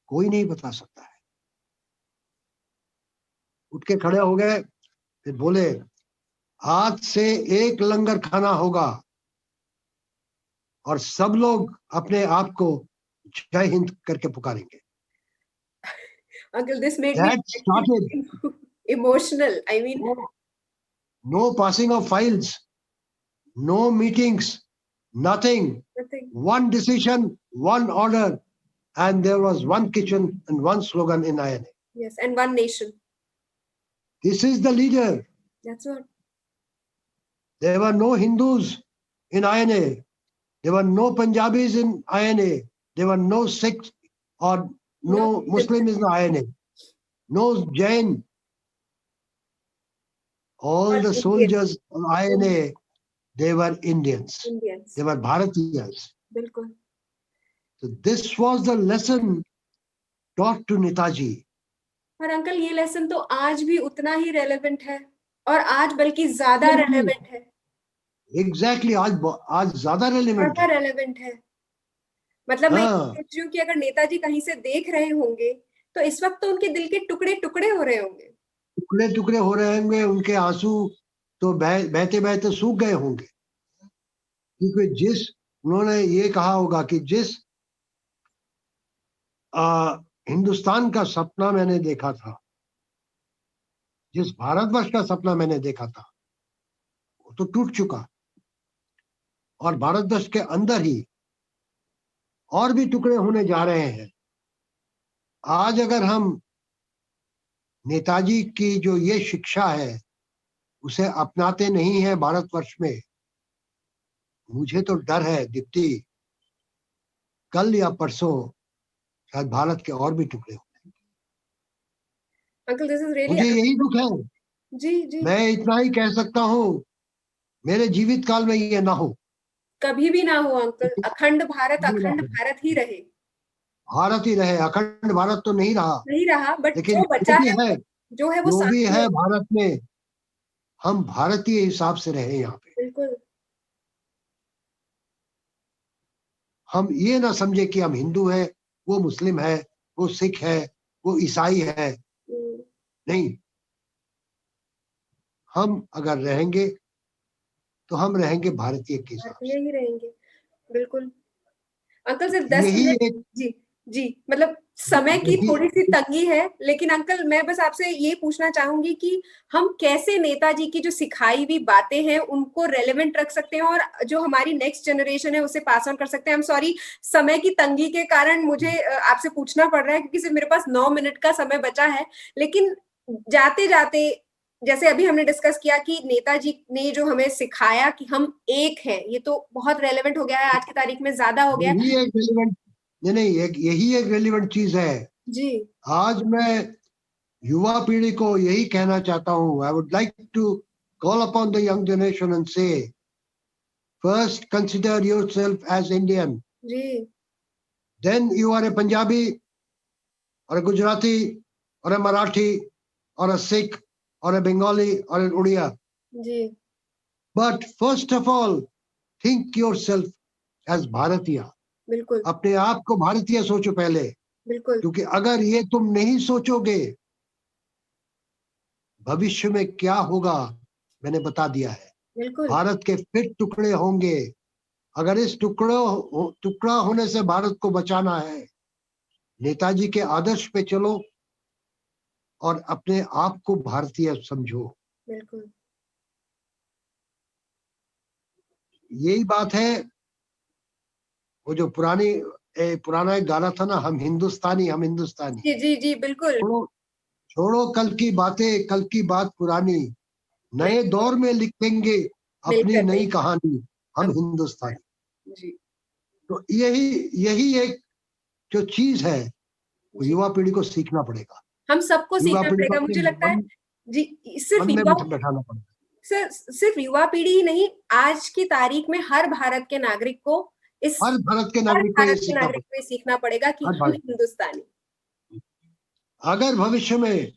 कोई नहीं बता सकता है. उठ के खड़े हो गए, फिर बोले आज से एक लंगर खाना होगा और सब लोग अपने आप को जय हिंद करके पुकारेंगे. Uncle, this made me emotional. I mean, no passing of files, no meetings, Nothing. Nothing. One decision, one order, and there was one kitchen and one slogan in INA. Yes, and one nation. This is the leader. That's what. There were no Hindus in INA. There were no Punjabis in INA. There were no Sikhs or no Muslims in INA. No Jain. All the soldiers of INA, they were Indians. Indians. They were Bharatiyas. बिल्कुल. So this was the lesson taught to Netaji. और अंकल ये लेसन तो आज भी उतना ही रेलेवेंट है और आज बल्कि ज्यादा रेलेवेंट है. Exactly. आज ज्यादा रेलेवेंट है. मतलब मैं सोच रही हूँ कि अगर नेताजी कहीं से देख रहे होंगे तो इस वक्त तो उनके दिल के टुकड़े टुकड़े हो रहे होंगे. टुकड़े टुकड़े हो रहे होंगे. उनके आंसू तो बहते बहते सूख गए होंगे, क्योंकि जिस उन्होंने ये कहा होगा कि जिस हिंदुस्तान का सपना मैंने देखा था, जिस भारतवर्ष का सपना मैंने देखा था, वो तो टूट चुका. और भारतवर्ष के अंदर ही और भी टुकड़े होने जा रहे हैं. आज अगर हम नेताजी की जो ये शिक्षा है उसे अपनाते नहीं है भारतवर्ष में, मुझे तो डर है दीप्ति, कल या परसों शायद भारत के और भी टुकड़े हो जाएंगे. अंकल दिस इज रियली, मुझे यही दुख है. जी. मैं इतना ही कह सकता हूँ, मेरे जीवित काल में ये ना हो, कभी भी ना हो अंकल. अखंड भारत ही रहे. भारत ही रहे. अखंड भारत तो नहीं रहा, बट लेकिन जो बचा है, जो है वो जो भी है भारत में, हम भारतीय हिसाब से रहे यहाँ पे. बिल्कुल. हम ये ना समझे कि हम हिंदू है, वो मुस्लिम है, वो सिख है, वो ईसाई है. नहीं, हम अगर रहेंगे तो हम रहेंगे भारतीय के हिसाब से. यही रहेंगे. बिल्कुल अंकल. सिर्फ 10 यही मिनट. जी मतलब समय की थोड़ी सी तंगी है, लेकिन अंकल मैं बस आपसे ये पूछना चाहूंगी कि हम कैसे नेताजी की जो सिखाई हुई बातें हैं उनको रेलेवेंट रख सकते हैं और जो हमारी नेक्स्ट जनरेशन है उसे पास ऑन कर सकते हैं. आई एम सॉरी, समय की तंगी के कारण मुझे आपसे पूछना पड़ रहा है क्योंकि सिर्फ मेरे पास 9 मिनट का समय बचा है. लेकिन जाते जाते, जैसे अभी हमने डिस्कस किया कि नेताजी ने जो हमें सिखाया कि हम एक हैं, ये तो बहुत रेलेवेंट हो गया है आज की तारीख में, ज्यादा हो गया. यही एक रेलिवेंट चीज है जी. आज मैं युवा पीढ़ी को यही कहना चाहता हूँ. I would like to call upon the young generation and say, first consider yourself as Indian, जी. Then you are a Punjabi और a Gujarati or a Marathi or a Sikh or a Bengali or an Odia. Ji. But first of all, think yourself as Bharatiya. बिल्कुल. अपने आप को भारतीय सोचो पहले. बिल्कुल. क्योंकि अगर ये तुम नहीं सोचोगे, भविष्य में क्या होगा मैंने बता दिया है. बिल्कुल. भारत के फिर टुकड़े होंगे. अगर इस टुकड़ा होने से भारत को बचाना है, नेताजी के आदर्श पे चलो और अपने आप को भारतीय समझो. बिल्कुल. यही बात है. वो जो पुराना एक गाना था ना, हम हिंदुस्तानी. जी बिल्कुल. छोड़ो कल की बातें, कल की बात पुरानी, नए दौर में लिखेंगे अपनी नई कहानी, हम हिंदुस्तानी. जी. तो यही एक जो चीज है वो युवा पीढ़ी को सीखना पड़ेगा. हम सबको सीखना पड़ेगा. मुझे लगता है जी, सिर्फ युवा पीढ़ी ही नहीं, आज की तारीख में हर भारत के नागरिक को सीखना पड़ेगा कि हम हिंदुस्तानी. अगर भविष्य में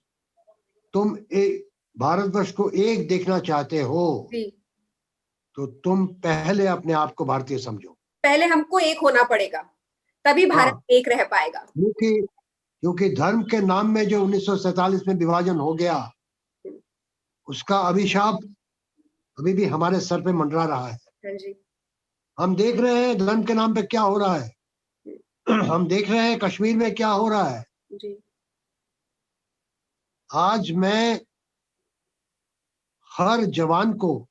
तुम भारतवर्ष को एक देखना चाहते हो तो तुम पहले अपने आप को भारतीय समझो. पहले हमको एक होना पड़ेगा, तभी भारत एक रह पाएगा. क्योंकि धर्म के नाम में जो 1947 में विभाजन हो गया, उसका अभिशाप अभी भी हमारे सर पे मंडरा रहा है. जी. हम देख रहे हैं धर्म के नाम पे क्या हो रहा है. हम देख रहे हैं कश्मीर में क्या हो रहा है. जी. आज मैं हर जवान को,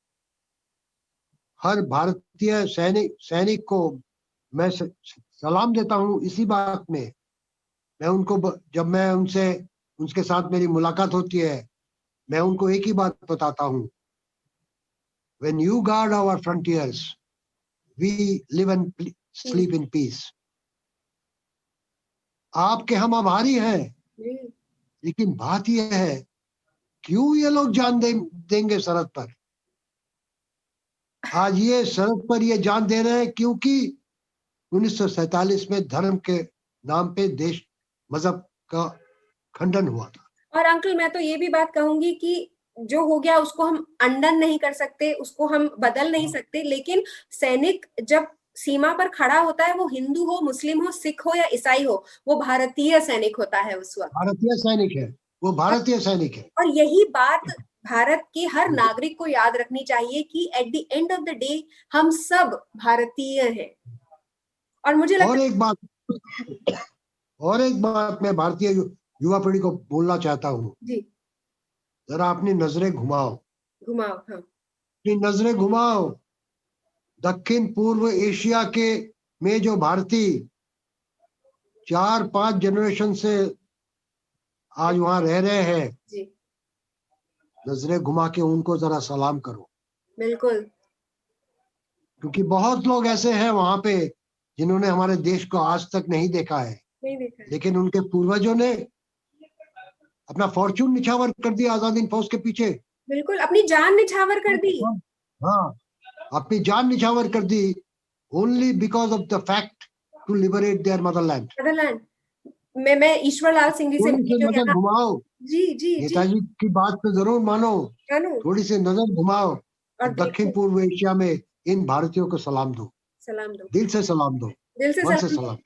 हर भारतीय भारतीय सैनिक को मैं सलाम देता हूँ इसी बात में। मैं उनको जब मैं उनके साथ मेरी मुलाकात होती है, मैं उनको एक ही बात बताता हूँ, when you guard our frontiers, we live and sleep in peace. आपके हम आभारी हैं, लेकिन बात यह है, क्यों ये लोग जान देंगे सरहद पर? आज ये सरहद पर ये जान दे रहे हैं क्योंकि 1947 में धर्म के नाम पे देश मजहब का खंडन हुआ था। और अंकल मैं तो ये भी बात कहूंगी कि जो हो गया उसको हम अंडन नहीं कर सकते, उसको हम बदल नहीं सकते, लेकिन सैनिक जब सीमा पर खड़ा होता है, वो हिंदू हो, मुस्लिम हो, सिख हो या ईसाई हो, वो भारतीय सैनिक होता है उस वक्त। भारतीय सैनिक है, वो भारतीय सैनिक है। और यही बात भारत के हर नागरिक को याद रखनी चाहिए कि at the end of the day हम सब भारतीय हैं। और मुझे लगता और एक बात मैं भारतीय युवा पीढ़ी को बोलना चाहता हूँ जी, जरा अपनी नजरें घुमाओ। हाँ, अपनी नजरें घुमाओ, दक्षिण पूर्व एशिया के में जो भारतीय 4-5 जनरेशन से आज वहां रह रहे हैं जी, नजरें घुमा के उनको जरा सलाम करो। बिल्कुल, क्योंकि बहुत लोग ऐसे हैं वहां पे जिन्होंने हमारे देश को आज तक नहीं देखा है, नहीं देखा है। लेकिन उनके पूर्वजों ने अपना फॉर्चून निछावर कर दिया आजाद हिंद फौज के पीछे। बिल्कुल, अपनी जान निछावर कर दी। हाँ, अपनी जान निछावर कर दी, only because of the fact to liberate their motherland. मैं ईश्वर लाल सिंह जी से थोड़ी सी नजर घुमाओ, जी जी जी, नेताजी की बात पे जरूर मानो, थोड़ी सी नजर घुमाओ और दक्षिण पूर्व एशिया में इन भारतीयों को सलाम दो, दिल से सलाम दो, दिल से मन से सलाम।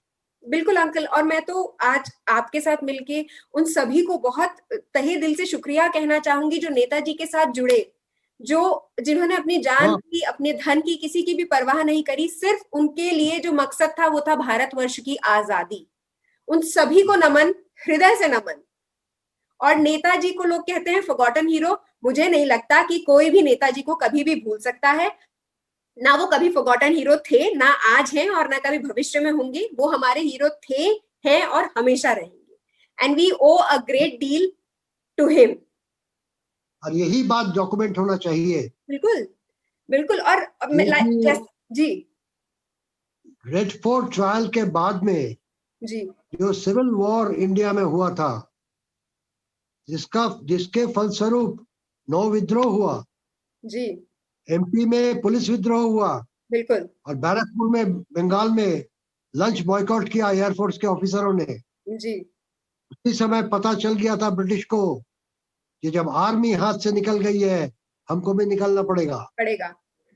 बिल्कुल अंकल, और मैं तो आज आपके साथ मिलके उन सभी को बहुत तहे दिल से शुक्रिया कहना चाहूंगी जो नेताजी के साथ जुड़े, जिन्होंने अपनी जान की, अपने धन की, किसी की भी परवाह नहीं करी, सिर्फ उनके लिए जो मकसद था वो था भारतवर्ष की आजादी। उन सभी को नमन, हृदय से नमन। और नेताजी को लोग कहते हैं फॉरगॉटन हीरो, मुझे नहीं लगता कि कोई भी नेताजी को कभी भी भूल सकता है। ना वो कभी फॉरगॉटन हीरो थे, ना आज हैं और ना कभी भविष्य में होंगे। वो हमारे हीरो थे, हैं और हमेशा रहेंगे। And we owe a great deal to him. और यही बात डॉक्यूमेंट होना चाहिए। बिल्कुल बिल्कुल। और जी, रेड फोर्ट ट्रायल के बाद में जी, जो सिविल वॉर इंडिया में हुआ था, जिसके फलस्वरूप 9 विद्रोह हुआ, जी, एमपी में पुलिस विद्रोह हुआ, बिल्कुल, और बैरकपुर में बंगाल में लंच बॉयकॉट किया एयरफोर्स के ऑफिसरों ने। जी, उसी समय पता चल गया था ब्रिटिश को कि जब आर्मी हाथ से निकल गई है, हमको भी निकलना पड़ेगा।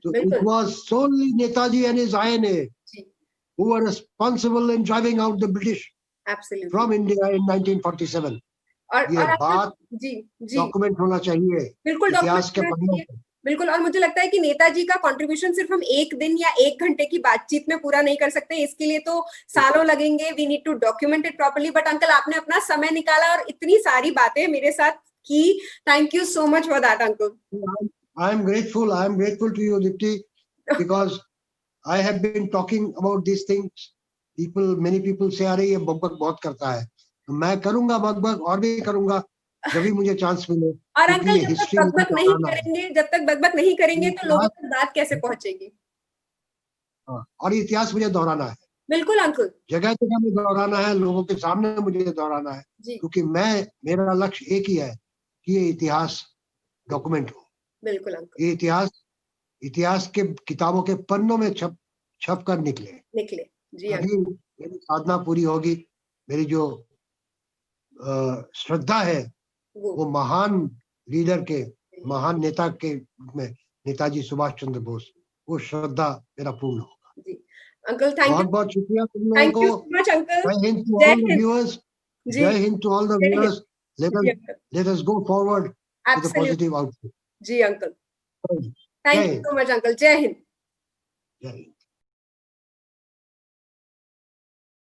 तो it was solely Netaji and his INA who were responsible in driving out the British from India in 1947. ये बात डॉक्यूमेंट होना चाहिए, बिल्कुल इतिहास के पन्नों पे। बिल्कुल। और मुझे लगता है कि नेताजी का कंट्रीब्यूशन सिर्फ हम एक दिन या एक घंटे की बातचीत में पूरा नहीं कर सकते, इसके लिए तो सालों लगेंगे। We need to document it properly. But uncle, आपने अपना समय निकाला और इतनी सारी बातें मेरे साथ की। Thank you so much for that uncle. I am grateful to you, Dipti, because I have been talking about these things. Many people say, अरे ये बकबक बहुत करता है। तो मैं करूंगा बकबक, और भी करूंगा जब भी मुझे चांस मिले। और अंकल, जब तक बकबक नहीं करेंगे तो लोगों तक बात कैसे पहुंचेगी? और इतिहास मुझे दोहराना है। बिल्कुल अंकल, जगह जगह में दोहराना है, लोगों के सामने मुझे दोहराना है, क्योंकि मेरा लक्ष्य एक ही है कि ये इतिहास डॉक्यूमेंट हो। बिल्कुल अंकल, ये इतिहास के किताबों के पन्नों में छप कर निकले। जी अभी मेरी साधना पूरी होगी। मेरी जो श्रद्धा है वो महान लीडर के, महान नेता के रूप में नेताजी सुभाष चंद्र बोस, वो श्रद्धा मेरा पूर्ण होगा। जी अंकल, थैंक यू, बहुत शुक्रिया तुम लोगों को। Jai Hind to all the viewers, Jai Hind to all the viewers. Let us go forward with a positive outlook. जी uncle, thank you so much uncle. Jai Hind.